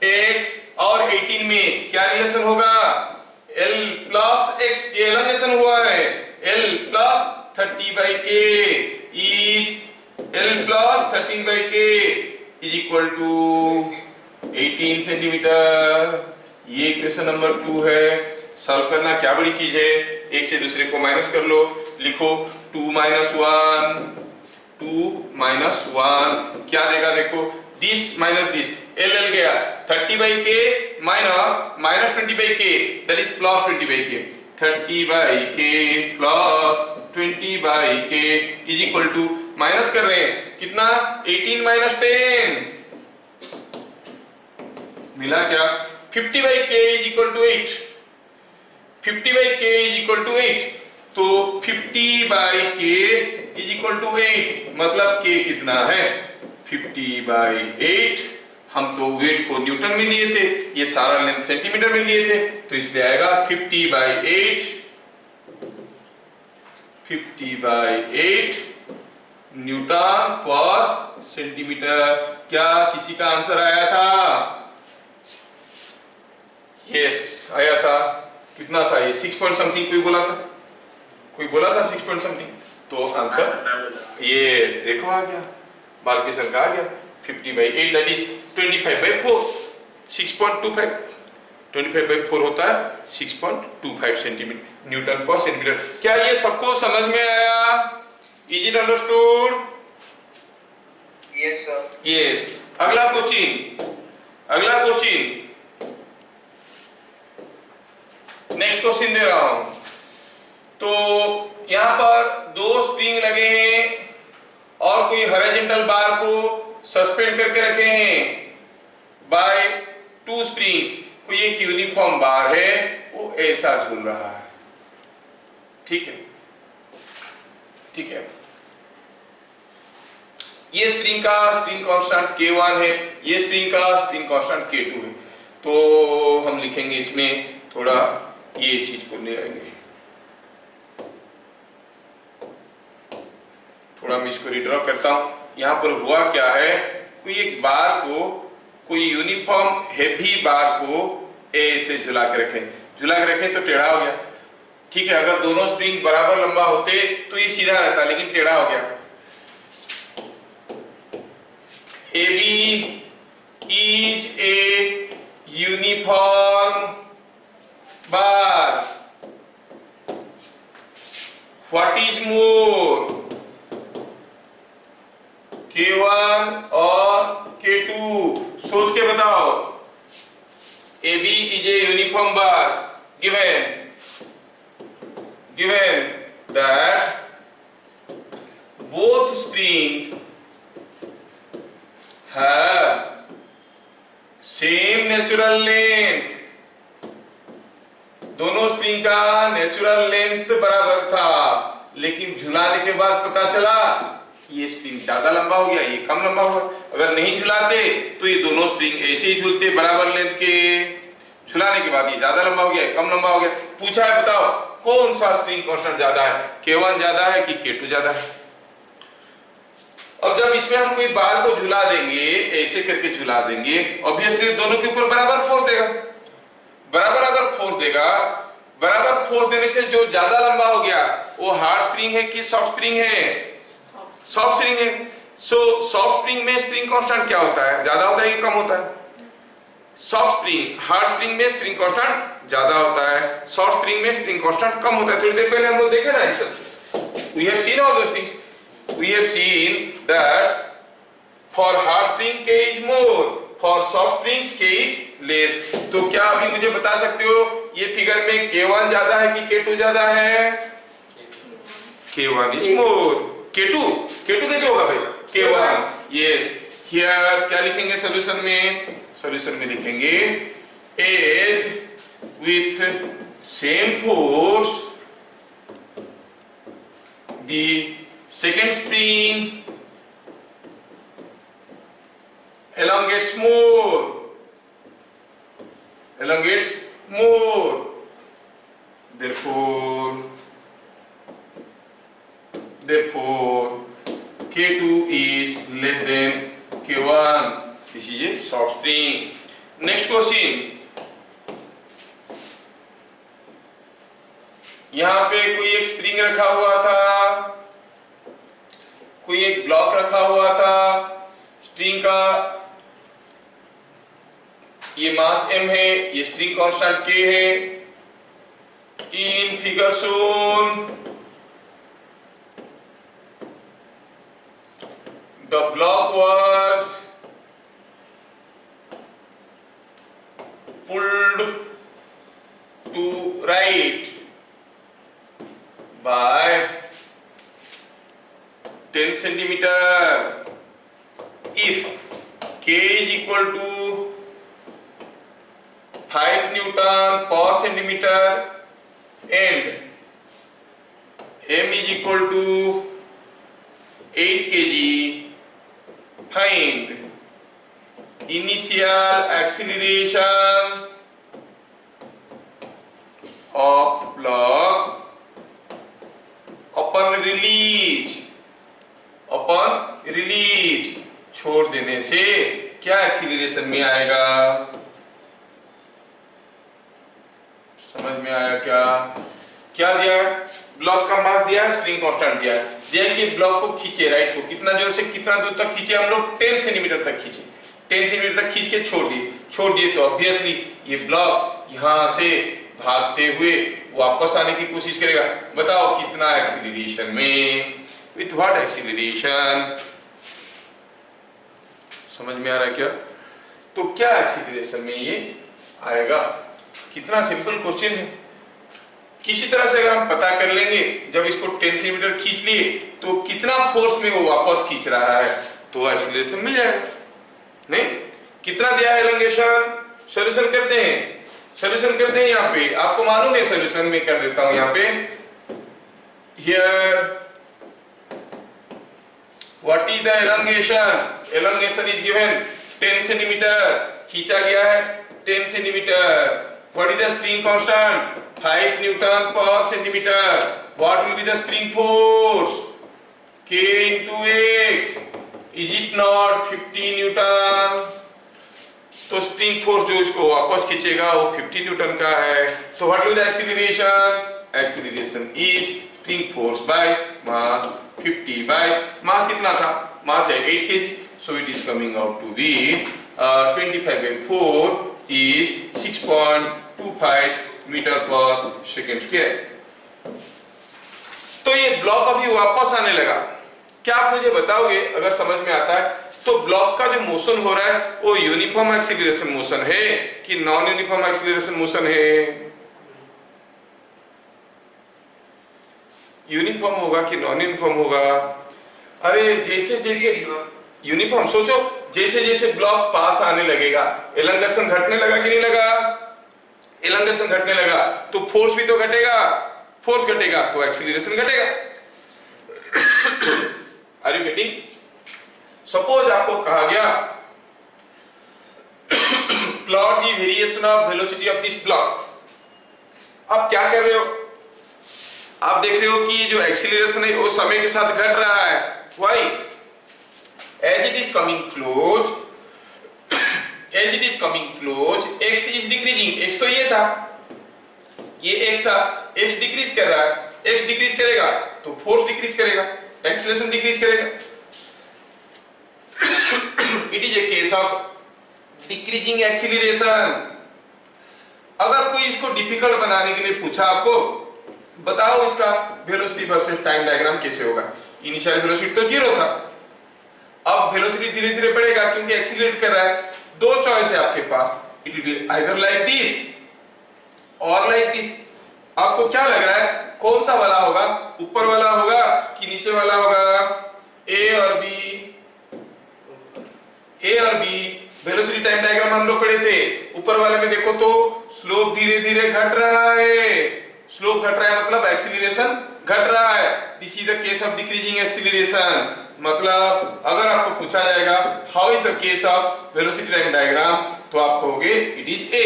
x और 18 में क्या रिलेशन होगा? L प्लस x, ये एलोंगेशन हुआ है। L plus 30 by K is L plus 13 by K is equal to 18 centimetre. ये इक्वेशन नंबर 2 है। सॉल्व करना क्या बड़ी चीज है? एक से दूसरे को माइनस कर लो। लिखो 2 माइनस 1, 2 माइनस 1 क्या देगा? देखो this minus this, L L गया। 30 बाई के माइनस 20 बाई के, दैट इज प्लस 20 बाई के। 30 बाई के plus 20 by K is equal to, minus कर रहे हैं कितना? 18 माइनस 10 मिला क्या? 50 by K is equal to 8। 50 by K is equal to 8। तो 50 by K is equal to 8, मतलब के कितना है? 50 बाई 8। हम तो वेट को न्यूटन में लिए थे, ये सारा लेंथ सेंटीमीटर में लिए थे, तो इसलिए आएगा 50 बाई 8। 50 बाई 8 न्यूटन पर सेंटीमीटर। क्या किसी का आंसर आया था? यस, आया था। कितना था ये? 6 पॉइंट समथिंग। कोई बोला था? कोई बोला था 6 पॉइंट समथिंग? तो आंसर यस, देखो आ गया, बालकिशन का आ गया। 50 by 8 that is 25 by 4, 6.25। 25 by 4 होता है 6.25 सेंटीमीटर न्यूटन पर सेंटीमीटर। क्या ये सबको समझ में आया? Is it understood? Yes sir. Yes. अगला क्वेश्चन, अगला क्वेश्चन, नेक्स्ट क्वेश्चन दे रहा हूं। तो यहां पर 2 स्प्रिंग लगे हैं और कोई हॉरिजॉन्टल बार को सस्पेंड करके रखे हैं बाय 2 स्प्रिंग्स। कोई एक यूनिफॉर्म बार है, वो ऐसा झूल रहा है। ठीक है, ठीक है। ये स्प्रिंग का स्प्रिंग कांस्टेंट K1 है, ये स्प्रिंग का स्प्रिंग कांस्टेंट K2 है। तो हम लिखेंगे इसमें थोड़ा ये चीज को ले आएंगे, थोड़ा मैं इसको रिड्रॉ करता हूं। यहां पर हुआ क्या है? कोई एक बार को, कोई यूनिफॉर्म हेवी बार को ऐसे झुला के रखें तो टेढ़ा हो गया। ठीक है, अगर दोनों स्प्रिंग बराबर लंबा होते तो ये सीधा रहता, लेकिन टेढ़ा हो गया। AB is a uniform bar. What is more, K1 और K2? सोच के बताओ। AB is a uniform bar. Given that both springs have same natural length, दोनों स्प्रिंग का नेचुरल लेंथ बराबर था, लेकिन झुलाने के बाद पता चला कि ये स्प्रिंग ज्यादा लंबा हो गया, ये कम लंबा हुआ। अगर नहीं झुलाते तो ये दोनों स्प्रिंग ऐसे ही झूलते बराबर लेंथ के। झुलाने के बाद ये ज्यादा लंबा हो गया, कम लंबा हो गया। पूछा है बताओ कौन सा स्प्रिंग कांस्टेंट ज्यादा है, K1 ज्यादा है कि K2 ज्यादा है। अब जब इसमें हम कोई बार को झुला देंगे, ऐसे करके झुला देंगे, ऑब्वियसली दोनों के ऊपर बराबर फोर्स देगा। बराबर अगर फोर्स देगा, बराबर फोर्स देने से जो ज्यादा लंबा हो गया वो हार्ड स्प्रिंग है कि सॉफ्ट स्प्रिंग है? सॉफ्ट स्प्रिंग है। सो सॉफ्ट स्प्रिंग में स्प्रिंग कांस्टेंट क्या होता है, ज्यादा होता है कि कम होता है? सॉफ्ट स्प्रिंग, हार्ड स्प्रिंग में स्प्रिंग कांस्टेंट ज्यादा होता है, सॉफ्ट स्प्रिंग में स्प्रिंग कांस्टेंट कम होता है। थोड़ी देर पहले हम लोग देखे ना ये सब, we have seen all those things. We have seen that for hard spring K is more, for soft springs K is less. तो क्या अभी मुझे बता सकते हो ये फिगर में K1 ज्यादा है कि K2 ज्यादा है? K1 is more. K2 कैसे होगा भाई? K1, yes. हियर क्या लिखेंगे सॉल्यूशन में? सॉल्यूशन में लिखेंगे as with same force the second spring elongates more, therefore K2 is less than K1. This is a soft string. Next question, यहाँ पे कोई एक स्प्रिंग रखा हुआ था, कोई एक ब्लॉक रखा हुआ था, स्प्रिंग का ये मास m है, ये स्प्रिंग कांस्टेंट K है। In figure shown the block was pulled to right by 10 centimeter if K is equal to 5 Newton per centimeter and M is equal to 8 kg. Find initial acceleration of block upon release. छोड़ देने से क्या acceleration में आएगा? समझ में आया क्या? क्या दिया है? ब्लॉक का मास दिया है, स्प्रिंग कांस्टेंट दिया है कि ब्लॉक को खींचे, राइट को कितना जोर से कितना दूर तक खींचे हम लोग? 10 सेंटीमीटर तक खींचे। 10 सेंटीमीटर तक खींच के छोड़ दिए तो ऑब्वियसली ये ब्लॉक यहां से भागते हुए वापस आने की कोशिश करेगा। बताओ कितना एक्सीलरेशन में, विथ व्हाट एक्सीलरेशन? समझ में आ रहा है क्या? तो क्या एक्सीलरेशन में ये आएगा? कितना सिंपल क्वेश्चन है। किसी तरह से अगर हम पता कर लेंगे, जब इसको 10 सेंटीमीटर खींच लिए तो कितना फोर्स में वो वापस खींच रहा है, तो एक्सीलरेशन मिल जाएगा। नहीं, कितना दिया है एलोंगेशन? सॉल्यूशन करते हैं यहाँ पे, आपको मालूम है सॉल्यूशन में कर देता हूं यहाँ पे। Here what is the elongation? Elongation is given 10 centimetre, खींचा गया है 10 centimetre. What is the spring constant? 5 Newton per centimeter. What will be the spring force? K into X. Is it not 50 Newton? तो spring force जो इसको वापस खींचेगा वो 50 Newton का है। तो what will the acceleration? Acceleration is spring force by mass 50 by mass कितना था? मास है 8 kg, so it is coming out to be 25 by 4 is 6.25 metre per second square. तो ये ब्लॉक अभी वापस आने लगा। क्या आप मुझे बताओगे अगर समझ में आता है तो ब्लॉक का जो मोशन हो रहा है वो यूनिफॉर्म एक्सीलरेशन मोशन है कि नॉन यूनिफॉर्म एक्सीलरेशन मोशन है? यूनिफॉर्म होगा कि नॉन यूनिफॉर्म होगा? अरे जैसे जैसे यूनिफॉर्म, सोचो जैसे जैसे ब्लॉक पास आने लगेगा एलंगेशन घटने लगा कि नहीं लगा? एलंगेशन घटने लगा तो फोर्स भी तो घटेगा, फोर्स घटेगा तो एक्सीलरेशन घटेगा। Are you getting? सपोज आपको कहा गया plot the variation of velocity of this block. आप क्या कर रहे हो, आप देख रहे हो कि ये जो एक्सीलरेशन है वो समय के साथ घट रहा है। Why? As it is coming close, as it is coming close, X is decreasing. X तो ये था, ये एक्स था, एक्स डिक्रीज कर रहा है। एक्स डिक्रीज करेगा तो फोर्स डिक्रीज करेगा, एक्सीलरेशन डिक्रीज करेगा। It is A case of decreasing acceleration. अगर कोई इसको डिफिकल्ट बनाने के लिए पूछा आपको, बताओ इसका वेलोसिटी वर्सेस टाइम डायग्राम कैसे होगा। इनिशियल वेलोसिटी तो 0 था, अब वेलोसिटी धीरे धीरे बढ़ेगा क्योंकि एक्सीलरेट कर रहा है। दो चॉइस है आपके पास, it will be either like this or like this. आपको क्या लग रहा है कौन सा वाला होगा, ऊपर वाला होगा कि नीचे वाला होगा? ए और बी, ए और बी वेलोसिटी टाइम डायग्राम हम लोग पढ़े थे। ऊपर वाले में देखो तो स्लोप धीरे धीरे घट रहा है, स्लोप घट रहा है मतलब एक्सीलरेशन घट रहा है। This is the case of decreasing acceleration. मतलब अगर आपको पूछा जाएगा how is the case of velocity time diagram, तो आप कहोगे it is A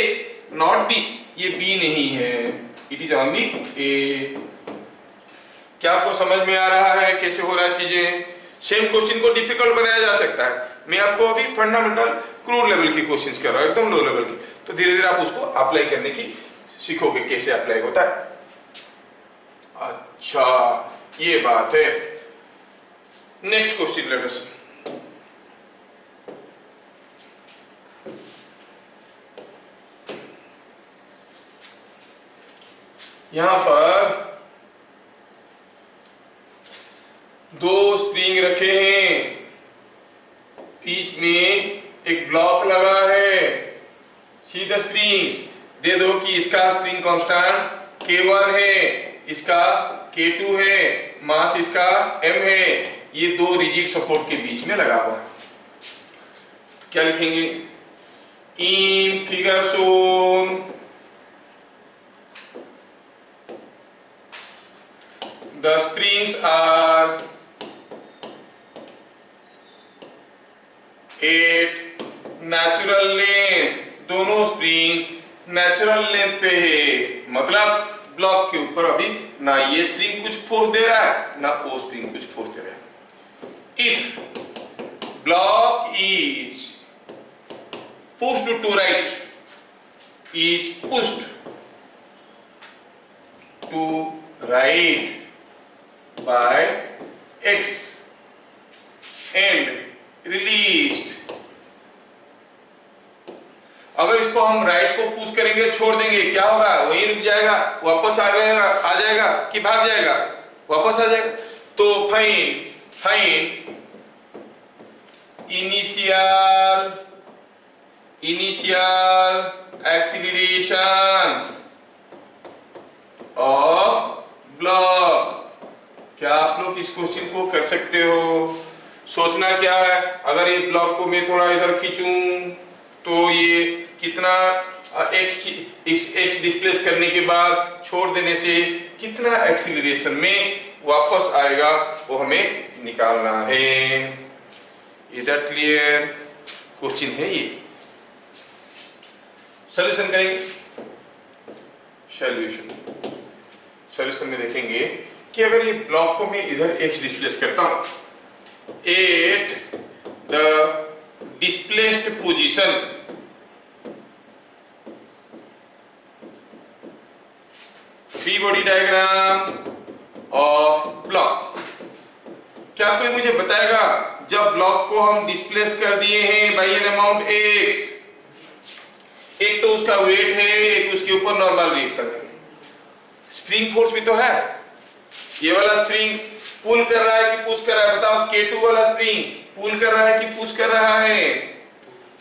not be. ये बी नहीं है, इट इज ओनली ए। क्या आपको समझ में आ रहा है कैसे हो रहा है चीजें? सेम क्वेश्चन को डिफिकल्ट बनाया जा सकता है। मैं आपको अभी फंडामेंटल क्रूड लेवल की क्वेश्चंस कर रहा हूं, एकदम लो लेवल की, तो धीरे धीरे आप उसको अप्लाई करने की सीखोगे कैसे अप्लाई होता है। अच्छा, ये बात है। Next question let us. यहां पर दो स्प्रिंग रखे हैं, बीच में एक ब्लॉक लगा है। सी द स्प्रिंग्स, दे दो कि इसका स्प्रिंग कांस्टेंट K1 है, इसका K2 है, मास इसका M है। ये दो रिजिड सपोर्ट के बीच में लगा हुआ है। तो क्या लिखेंगे? In figure shown the springs are at natural length. दोनों स्प्रिंग नेचुरल लेंथ पे है, मतलब ब्लॉक के ऊपर अभी ना ये स्प्रिंग कुछ फोर्स दे रहा है ना वो स्प्रिंग कुछ फोर्स दे रहा है। If block is pushed to right, is pushed to right by x and released। अगर इसको हम राइट को पुश करेंगे, छोड़ देंगे, क्या होगा? वहीं रुक जाएगा, वापस आ जाएगा कि भाग जाएगा? वापस आ जाएगा। तो find initial acceleration of block. क्या आप लोग इस क्वेश्चन को कर सकते हो? सोचना क्या है, अगर ये ब्लॉक को मैं थोड़ा इधर खींचूं तो ये कितना एक्स डिस्प्लेस करने के बाद छोड़ देने से कितना एक्सीलरेशन में वापस आएगा, वो हमें निकालना है। Is that clear? क्वेश्चन है ये। सॉल्यूशन करेंगे। सॉल्यूशन में देखेंगे कि अगर ये ब्लॉक को मैं इधर एक्स डिस्प्लेस करता हूं at the displaced position, free body diagram of block. क्या कोई मुझे बताएगा जब ब्लॉक को हम डिस्प्लेस कर दिए हैं बाय एन अमाउंट एक्स, एक तो उसका वेट है, एक उसके ऊपर नॉर्मल रिएक्शन है, स्प्रिंग फोर्स भी तो है। ये वाला स्प्रिंग पुल कर रहा है कि पुश कर रहा है? बताओ, K2 वाला स्प्रिंग पुल कर रहा है कि पुश कर रहा है?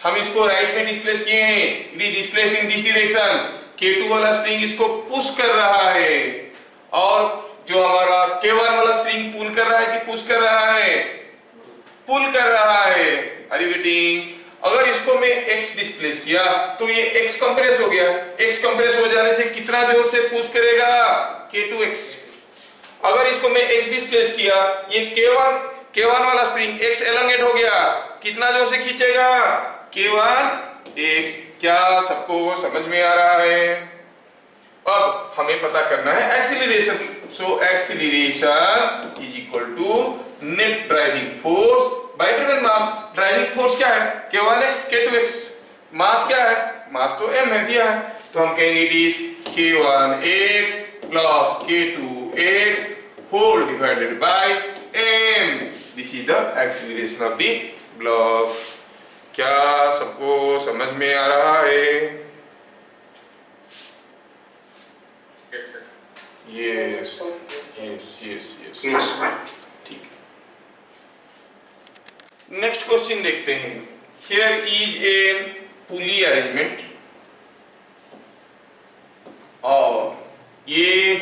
हम इसको राइट में डिस्प्लेस किए हैं, it is displaced in this direction. K2 वाला स्प्रिंग इसको पुश कर रहा है, और जो हमारा K1 वाला स्प्रिंग पुल कर रहा है कि पुश कर रहा है? पुल कर रहा है। Are you getting? अगर इसको मैं x डिस्प्लेस किया तो ये x कंप्रेस हो गया। x कंप्रेस हो जाने से कितना जोर से पुश करेगा? K2x। अगर इसको मैं x डिस्प्लेस किया, ये K1 वाला स्प्रिंग x एलोंगेट हो गया, कितना जोर से खींचेगा? K1x। क्या सबको समझ में आ रहा है? अब हमें पता करना है acceleration. So acceleration is equal to net driving force by driven mass. Driving force क्या है? k1x k2x। मास क्या है? मास तो m है, दिया है, तो हम कहेंगे it is k1x plus k2x whole divided by m। This is the acceleration of the block. क्या सबको समझ में आ रहा है? Yes sir. Yes yes yes yes, ठीक। नेक्स्ट क्वेश्चन देखते हैं। Here is a pulley arrangement और ये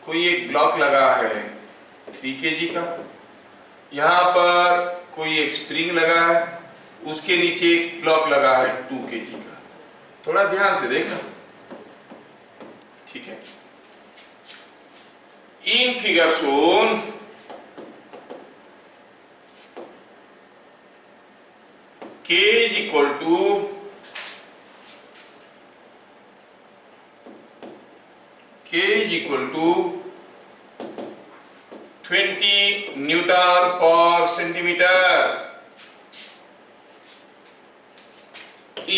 कोई एक ब्लॉक लगा है 3 kg का, यहां पर कोई एक स्प्रिंग लगा है, उसके नीचे एक ब्लॉक लगा है 2 kg का। थोड़ा ध्यान से देखना, ठीक है। In figure shown K is equal to K is equal to 20 Newton per centimeter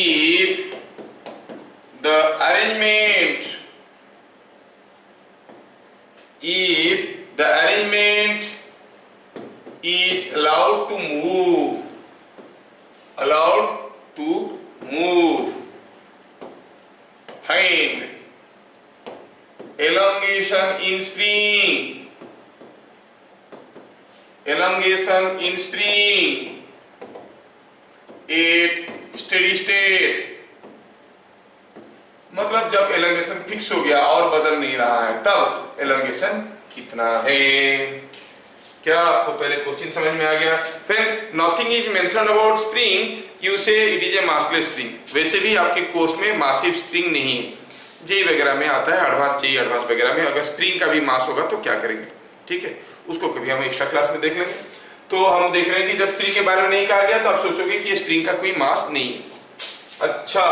if the arrangement is allowed to move, find elongation in spring at steady state। मतलब जब एलोंगेशन फिक्स हो गया और बदल नहीं रहा है तब एलोंगेशन कितना है। क्या आपको पहले क्वेश्चन समझ में आ गया? फिर nothing is mentioned about spring, you say it is a massless spring. वैसे भी आपके कोर्स में मासिव स्प्रिंग नहीं है, जेई वगैरह में आता है, एडवांस वगैरह में अगर स्प्रिंग का भी मास होगा तो क्या करेंगे, ठीक है, उसको कभी हम एक्स्ट्रा क्लास में देख लेंगे। तो हम देख रहे हैं कि जब स्प्रिंग के बारे में नहीं कहा गया तो आप सोचोगे कि ये स्प्रिंग का कोई मास नहीं है। अच्छा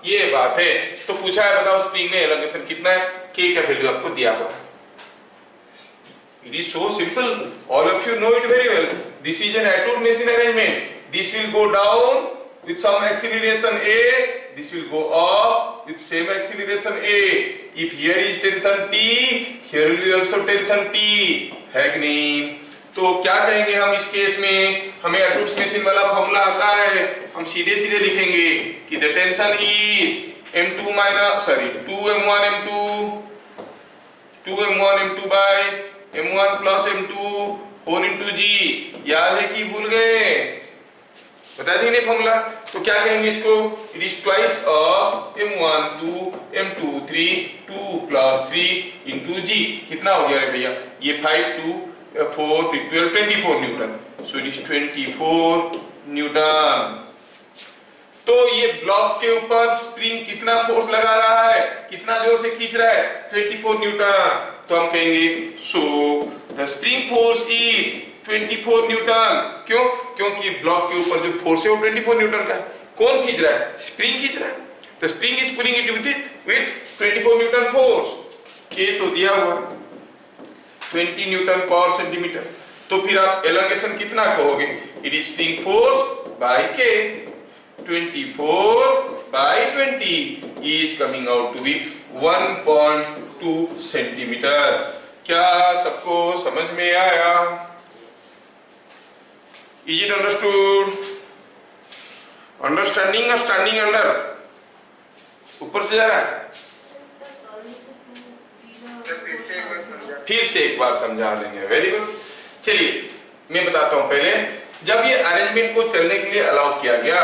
ये बात है, तो पूछा है बताओ स्प्रिंग में एलोंगेशन कितना है, k का वैल्यू आपको दिया हुआ है। It is so simple, all of you know it very well. This is an Atout machine arrangement. This will go down with some acceleration a, this will go up with same acceleration a. If here is tension t, here will be also tension t, है कि नहीं? तो क्या कहेंगे हम इस case में? हमें Atout machine वाला फॉर्मूला आता है, हम सीधे लिखेंगे कि the tension is m2 minus 2m1 m2 by m1 plus m2 whole into g. याद है कि भूल गए? बता देंगे फॉर्मूला। तो क्या कहेंगे इसको? It is twice of m1 2 m2 3 2 plus 3 into g. कितना हो गया रे भैया? ये 5 2 4 3 12 24 Newton. So it is 24 Newton. तो ये ब्लॉक के ऊपर स्प्रिंग कितना फोर्स लगा रहा है, कितना जोर से खींच रहा है? 24 न्यूटन। तो हम कहेंगे so the spring force is 24 Newton. क्यों? क्योंकि ब्लॉक के ऊपर जो फोर्स है वो 24 न्यूटन का है। कौन खींच रहा है? स्प्रिंग खींच रहा है। The spring is pulling it with 24 Newton force. के तो दिया हुआ 20 न्यूटन पर सेंटीमीटर। तो फिर आप एलोंगेशन कितना कहोगे? It is spring force bye के। 24 by 20 is coming out to be 1.2 centimetre. क्या सबको समझ में आया? Is it understood? Understanding or standing under? ऊपर से जा रहा है? फिर से एक बार समझा देंगे। Very good. चलिए मैं बताता हूं। पहले जब ये अरेंजमेंट को चलने के लिए अलाउ किया गया,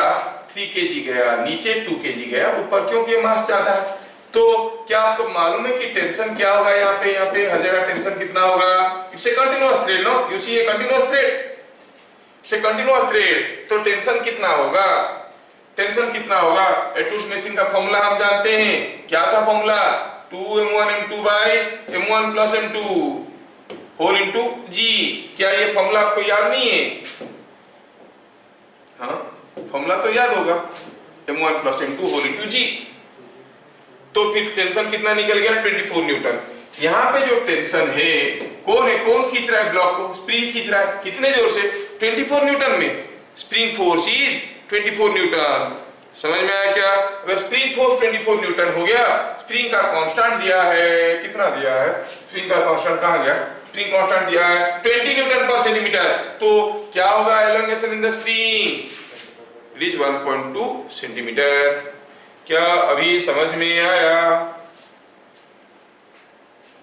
3 kg गया, नीचे 2 kg गया, ऊपर क्योंकि मास ज्यादा है। तो क्या आपको मालूम है कि टेंशन क्या होगा? यहाँ पे हर जगह टेंशन कितना होगा? It's a continuous thread, no? You see a continuous thread, it's a continuous thread. तो टेंशन कितना होगा? एटूट मशीन का फॉर्मूला हम जानते हैं। क्या था formula? 2m1 m2 by m1 plus m2 whole into g. क्या ये फॉर्मूला आपको याद नहीं है? हाँ, फॉर्मूला तो याद होगा। m1 plus m2 whole into जी। तो फिर टेंशन कितना निकल गया? 24 न्यूटन। यहाँ पे जो टेंशन है कौन खींच रहा है ब्लॉक को? स्प्रिंग खींच रहा है। कितने जोर से? 24 न्यूटन में। Spring force is 24 Newton. समझ में आया क्या? अगर स्प्रिंग फोर्स 24 न्यूटन हो गया, स्प्रिंग का कांस्टेंट दिया है, कितना दिया है? स्प्रिंग का कांस्टेंट कहाँ गया? स्प्रिंग कांस्टेंट दिया है 20 न्यूटन पर सेंटीमीटर। तो क्या होगा elongation in the spring? It is 1.2 centimetre. क्या अभी समझ में आया?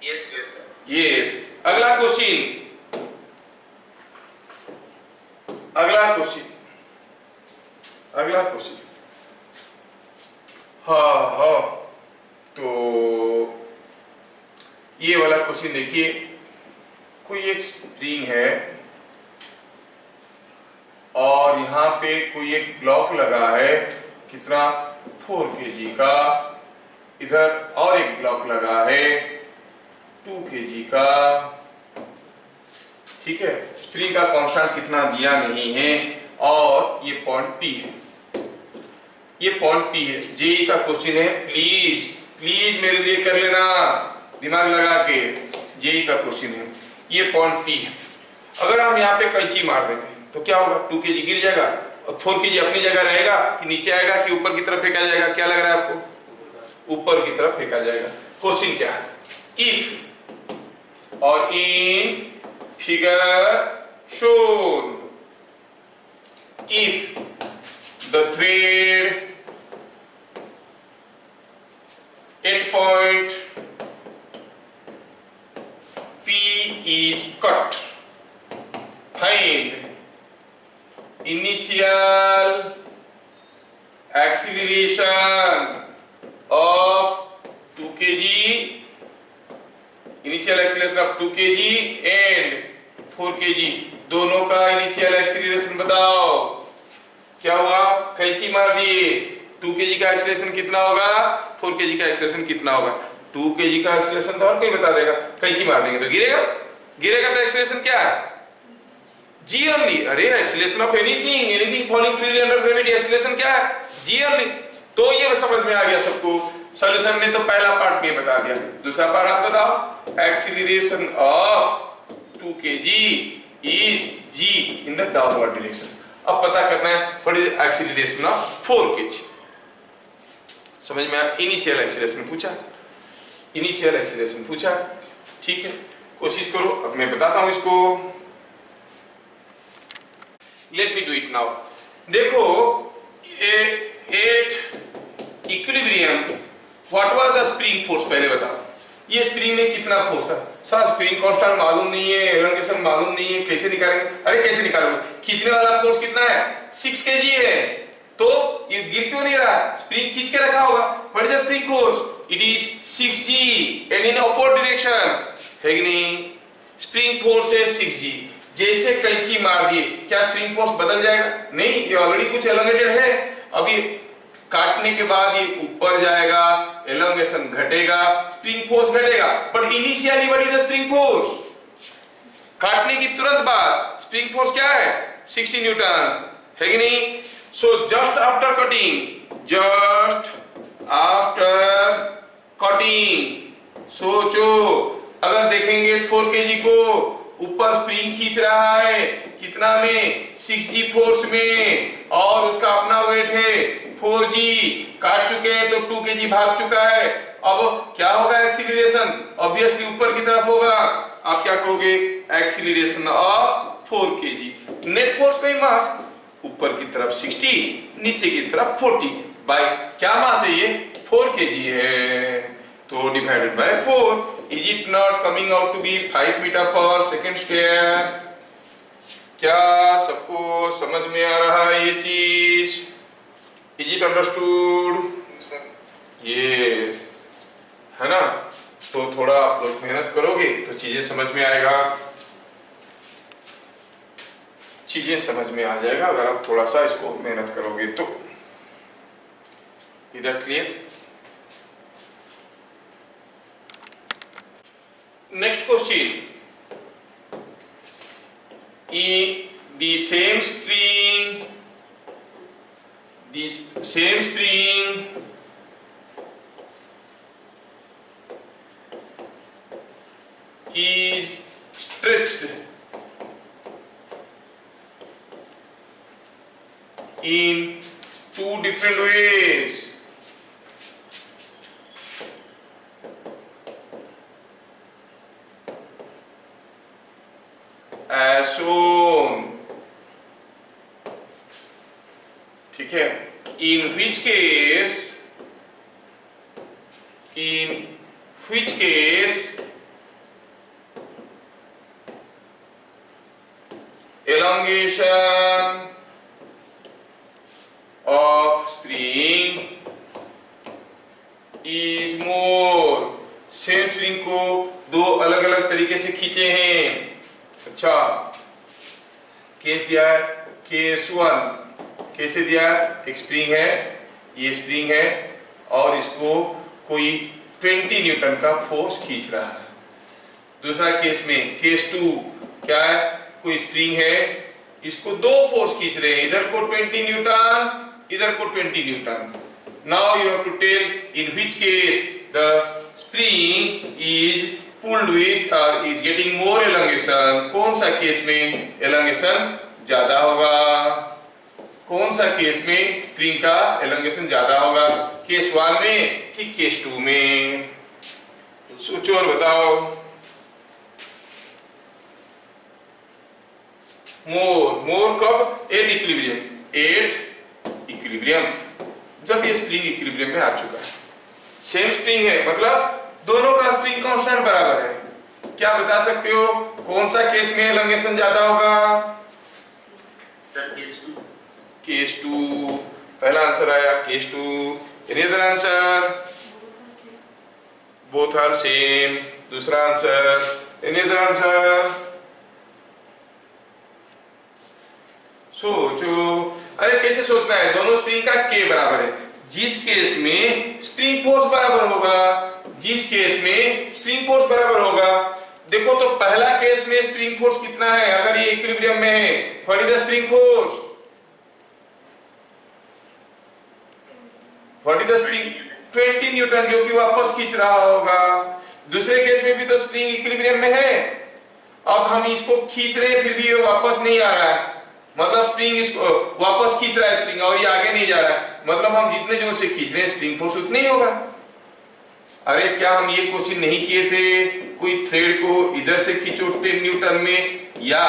Yes yes sir. यस। अगला क्वेश्चन, हाँ, तो ये वाला क्वेश्चन देखिए। कोई एक स्प्रिंग है और यहाँ पे कोई एक ब्लॉक लगा है, कितना? 4 kg का। इधर और एक ब्लॉक लगा है 2 kg का। ठीक है, स्प्रिंग का कांस्टेंट कितना दिया नहीं है, और ये पॉइंट P है। ये पॉइंट P है। जेई का क्वेश्चन है, प्लीज मेरे लिए कर लेना दिमाग लगा के। जेई का क्वेश्चन है, ये पॉइंट P है। अगर हम यहाँ पे कैंची मार देंगे तो क्या होगा? 2 kg गिर जाएगा और 4 kg अपनी जगह रहेगा कि नीचे आएगा कि ऊपर की तरफ फेंका जाएगा? क्या लग रहा है आपको? ऊपर की तरफ फेंका जाएगा। क्वेश्चन क्या है? इफ और इन figure shown, if the thread end point P is cut, find initial acceleration of 2 kg, initial acceleration of 2 kg and 4 kg, दोनों का इनिशियल एक्सीलरेशन बताओ। क्या हुआ? कैंची मार दिए, 2 kg का एक्सीलरेशन कितना होगा, 4 kg का एक्सीलरेशन कितना होगा? 2 kg का एक्सीलरेशन तो और कोई बता देगा, कैंची मार देंगे तो गिरेगा तो एक्सीलरेशन क्या है? जी ओनली। अरे acceleration of anything falling freely under gravity, acceleration क्या है? जी ओनली। तो ये समझ में आ गया सबको। सॉल्यूशन ने तो पहला पार्ट में बता दिया, दूसरा पार्ट आप बताओ। Acceleration of 2 kg is g in the downward direction। अब पता करना है what is acceleration of 4 kg। समझ में आया? इनिशियल एक्सीलरेशन पूछा, ठीक है, कोशिश करो। अब मैं बताता हूं इसको। Let me do it now. देखो, at equilibrium what was the spring force? पहले बताओ, ये स्प्रिंग में कितना फोर्स था? सर स्प्रिंग कांस्टेंट मालूम नहीं है, एलोंगेशन मालूम नहीं है, कैसे निकालेंगे? अरे कैसे निकालोगे? खींचने वाला फोर्स कितना है? 6 kg है। तो ये गिर क्यों नहीं रहा? स्प्रिंग खींच के रखा होगा। What is the spring force? It is 6G and in upward direction, है कि नहीं? स्प्रिंग फोर्स है 6G। जैसे कैंची मार दिए, क्या स्प्रिंग फोर्स बदल जाएगा? नहीं, ये ऑलरेडी कुछ एलोंगेटेड है। अभी काटने के बाद ये ऊपर जाएगा, एलोंगेशन घटेगा, स्प्रिंग फोर्स घटेगा। But initially what is the spring force? काटने की तुरंत बाद स्प्रिंग फोर्स क्या है? 60 न्यूटन, है कि नहीं? सो जस्ट आफ्टर कटिंग, सोचो, अगर देखेंगे 4 kg को ऊपर स्प्रिंग खींच रहा है, कितना में? 6G फोर्स में, और उसका अपना वेट है 4G। काट चुके हैं तो 2 kg भाग चुका है। अब क्या होगा? एक्सीलरेशन ऑब्वियसली ऊपर की तरफ होगा। आप क्या कहोगे? Acceleration of 4 kg। Net force by mass, ऊपर की तरफ 60, नीचे की तरफ 40, बाय क्या मास है? ये 4 kg है, तो divided by 4। Is it not coming out to be 5 metre per second square? क्या सबको समझ में आ रहा है ये चीज? Is it understood? Yes, है ना? तो थोड़ा आप लोग मेहनत करोगे तो चीजें समझ में आएगा, चीजें समझ में आ जाएगा अगर आप थोड़ा सा इसको मेहनत करोगे तो। इधर clear? Next question. In the same spring, is same spring is stretched in two different ways. As shown. ठीक है, in which case elongation of spring is more. Same spring को दो अलग अलग तरीके से खींचे हैं। अच्छा, केस दिया है केस 1, कैसे दिया है? एक स्प्रिंग है, ये स्प्रिंग है और इसको कोई 20 न्यूटन का फोर्स खींच रहा है। दूसरा केस में केस 2 क्या है? कोई स्प्रिंग है, इसको दो फोर्स खींच रहे हैं, इधर को 20 न्यूटन, इधर को 20 newton. Now you have to tell in which case the spring is pulled with और इज गेटिंग मोर एलोंगेशन। कौन सा केस में एलोंगेशन ज्यादा होगा? कौन सा केस में स्प्रिंग का एलोंगेशन ज्यादा होगा? केस 1 में कि केस 2 में? सोचो और बताओ। मोर कब? एट इक्विलिब्रियम, जब ये स्प्रिंग इक्विलिब्रियम में आ चुका है। सेम स्प्रिंग है, मतलब दोनों का स्प्रिंग कांस्टेंट बराबर है। क्या बता सकते हो कौन सा केस में एलोंगेशन ज्यादा होगा? सर केस 2, पहला आंसर आया case 2। Any other answer? Both are same. दूसरा आंसर? Any other answer? सोचो। अरे कैसे सोचना है? दोनों स्प्रिंग का के बराबर है। जिस केस में स्प्रिंग फोर्स बराबर होगा, जिस केस में स्प्रिंग फोर्स बराबर होगा। देखो तो पहला केस में स्प्रिंग फोर्स कितना है? अगर ये इक्विलिब्रियम में है, what is the spring force? What is the spring? 20 Newton, जो कि वापस खींच रहा होगा। दूसरे केस में भी तो स्प्रिंग इक्विलिब्रियम में है, अब हम इसको खींच रहे हैं फिर भी ये वापस नहीं आ रहा है, मतलब स्प्रिंग इसको वापस खींच रहा है स्प्रिंग और ये आगे नहीं जा रहा है, मतलब हम जितने जोर से खींच रहे हैं स्प्रिंग फोर्स उतने ही होगा। अरे क्या हम ये क्वेश्चन नहीं किए थे? कोई थ्रेड को इधर से खींचो 10 न्यूटन में या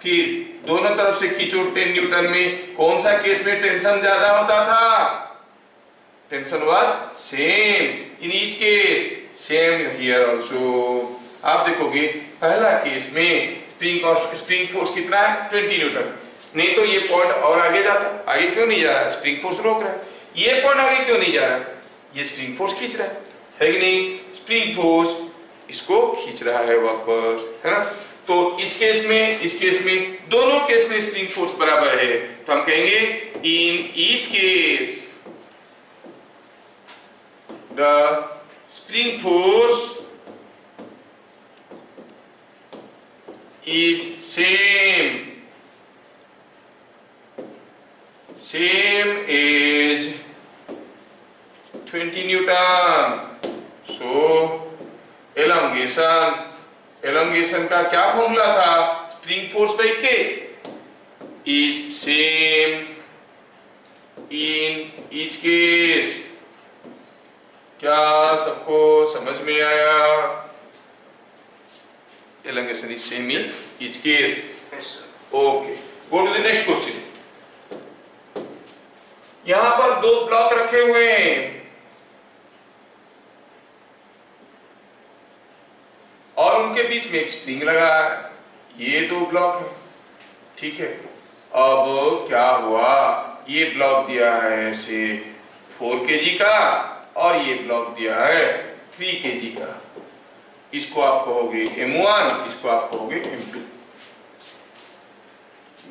फिर दोनों तरफ से खींचो 10 न्यूटन में, कौन सा केस में टेंशन ज्यादा होता था? Tension was same in each case, same here also. आप देखोगे पहला केस में स्प्रिंग फोर्स कितना है? 20 न्यूटन। नहीं तो ये पॉइंट और आगे जाता, आगे क्यों नहीं जा रहा? स्प्रिंग फोर्स रोक रहा है। ये पॉइंट आगे क्यों नहीं जा रहा? ये स्प्रिंग फोर्स खींच रहा है कि नहीं? स्प्रिंग फोर्स इसको खींच रहा है वापस, है ना? तो इस केस में दोनों केस में स्प्रिंग फोर्स बराबर है, तो हम कहेंगे in each case the spring force is same as 20 Newton. So elongation का क्या फॉर्मूला था? स्प्रिंग फोर्स बाई के is same in each case। क्या सबको समझ में आया? Elongation is same in each case. Okay. Go to the next question. यहां पर दो ब्लॉक रखे हुए हैं और उनके बीच में एक स्प्रिंग लगा है। ये दो ब्लॉक है, ठीक है। अब क्या हुआ? ये ब्लॉक दिया है ऐसे 4 kg का और ये ब्लॉक दिया है 3 kg का। इसको आप कहोगे M1, इसको आप कहोगे M2।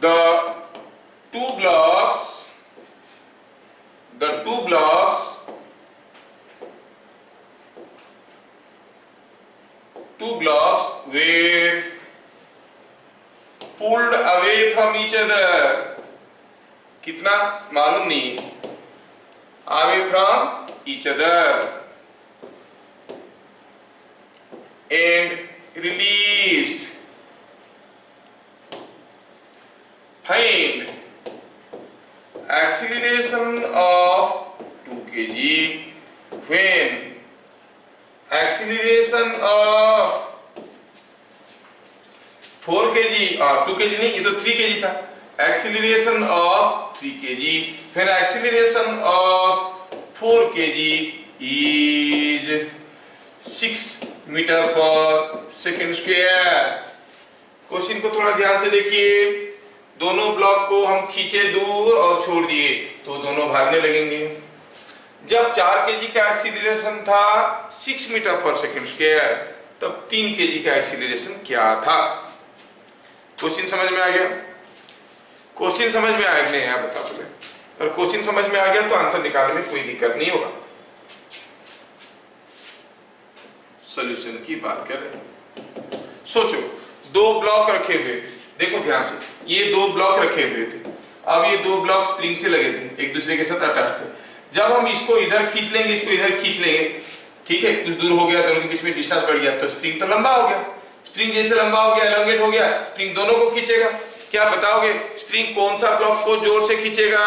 The two blocks were pulled away from each other। कितना मालूम नहीं, away from each other and released. Find acceleration of 2 kg when acceleration of 4 kg और 2 kg नहीं, ये तो 3 kg था. Acceleration of 3 kg when acceleration of 4 kg is 6 meter per second square. Question को थोड़ा ध्यान से देखिए. दोनों ब्लॉक को हम खींचे दूर और छोड़ दिए तो दोनों भागने लगेंगे. जब 4 kg का एक्सीलरेशन था 6 मीटर पर सेकंड स्क्वायर, तब 3 kg का एक्सीलरेशन क्या था? क्वेश्चन समझ में आ गया? क्वेश्चन समझ में आया नहीं आया बता पहले. और क्वेश्चन समझ में आ गया तो आंसर निकालने में कोई दिक्कत नहीं होगा. सॉल्यूशन की बात कर रहे हैं. सोचो, 2 ब्लॉक रखे हुए थे. देखो ध्यान से, ये 2 ब्लॉक रखे हुए थे. अब ये 2 ब्लॉक स्प्रिंग से लगे थे, एक दूसरे के साथ अटैच थे. जब हम इसको इधर खींच लेंगे, इसको इधर खींच लेंगे, ठीक है, कुछ दूर हो गया, दोनों के बीच में डिस्टेंस बढ़ गया, तो स्प्रिंग तो लंबा हो गया. स्प्रिंग जैसे लंबा हो गया, एलोंगेट हो गया, स्प्रिंग दोनों को खींचेगा. क्या बताओगे, स्प्रिंग कौन सा ब्लॉक को जोर से खींचेगा?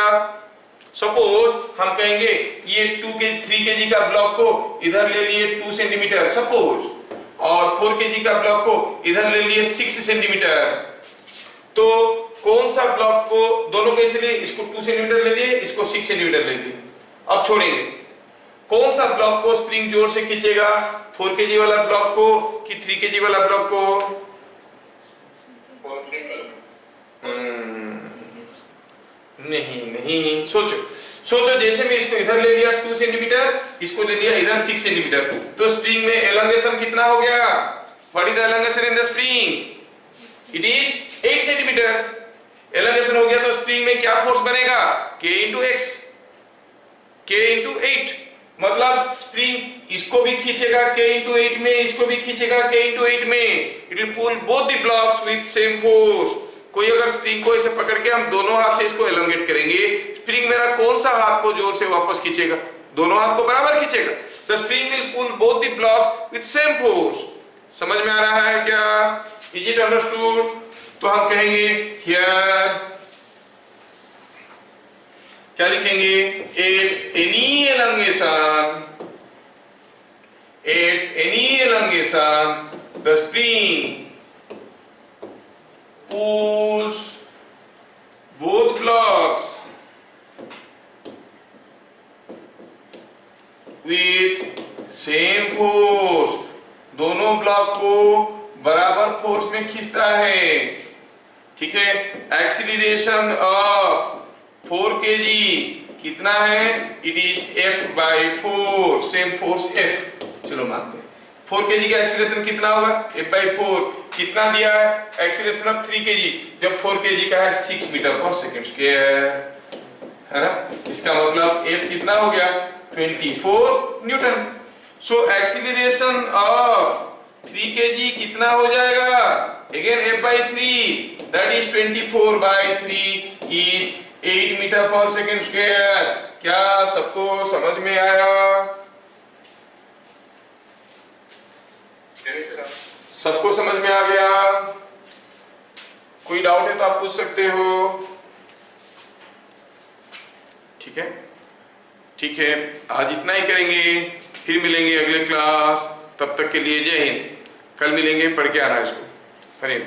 सपोज हम कहेंगे ये 3 kg का ब्लॉक को इधर ले लिए 2 सेंटीमीटर सपोज, और 4 kg का ब्लॉक को इधर ले लिए 6 सेंटीमीटर. तो कौन सा ब्लॉक को, दोनों कैसे लिए, इसको 2 सेंटीमीटर ले लिए, इसको 6 सेंटीमीटर ले लिए. अब छोड़ेंगे. कौन सा ब्लॉक को स्प्रिंग जोर से खींचेगा, 4 kg वाला ब्लॉक को कि 3 kg वाला ब्लॉक को? 4 kg. नहीं, सोचो जैसे मैं इसको इधर ले लिया 2 सेंटीमीटर, इसको ले लिया इधर 6 सेंटीमीटर, तो स्प्रिंग में एलोंगेशन कितना हो गया? What is the elongation in the spring? It is 8 centimetre. Elongation हो गया तो स्प्रिंग में क्या फोर्स बनेगा? K into X, K into 8. मतलब स्प्रिंग इसको भी खींचेगा K into 8 में, इसको भी खींचेगा K into 8 में. It will pull both the blocks with same force. कोई अगर स्प्रिंग को ऐसे पकड़ के हम दोनों हाथ से इसको एलोंगेट करेंगे, स्प्रिंग मेरा कौन सा हाथ को जोर से वापस खींचेगा? दोनों हाथ को बराबर खींचेगा. The spring will pull both the blocks with same force. समझ में आ रहा है क्या? Is it understood? तो हम कहेंगे हियर, क्या लिखेंगे? At any elongation the spring pulls both blocks with same force. दोनों ब्लॉक को बराबर फोर्स में खींचता है. ठीक है. एक्सीलरेशन ऑफ 4 kg कितना है? It is F by 4, same force F. चलो मानते हैं 4 kg का एक्सीलरेशन कितना होगा? F by 4. कितना दिया है? एक्सीलरेशन ऑफ 3 kg, जब 4 kg का है 6 मीटर पर सेकंड स्क्वायर, है ना? इसका मतलब F कितना हो गया? 24 Newton. So acceleration of 3 kg कितना हो जाएगा? Again F by 3, that is 24 by 3 is 8 metre पर सेकंड स्क्वायर. क्या सबको समझ में आया? सबको समझ में आ गया? कोई डाउट है तो आप पूछ सकते हो. ठीक है, ठीक है. आज इतना ही करेंगे, फिर मिलेंगे अगले क्लास. तब तक के लिए जय हिंद. कल मिलेंगे, पढ़ के आना इसको. हरे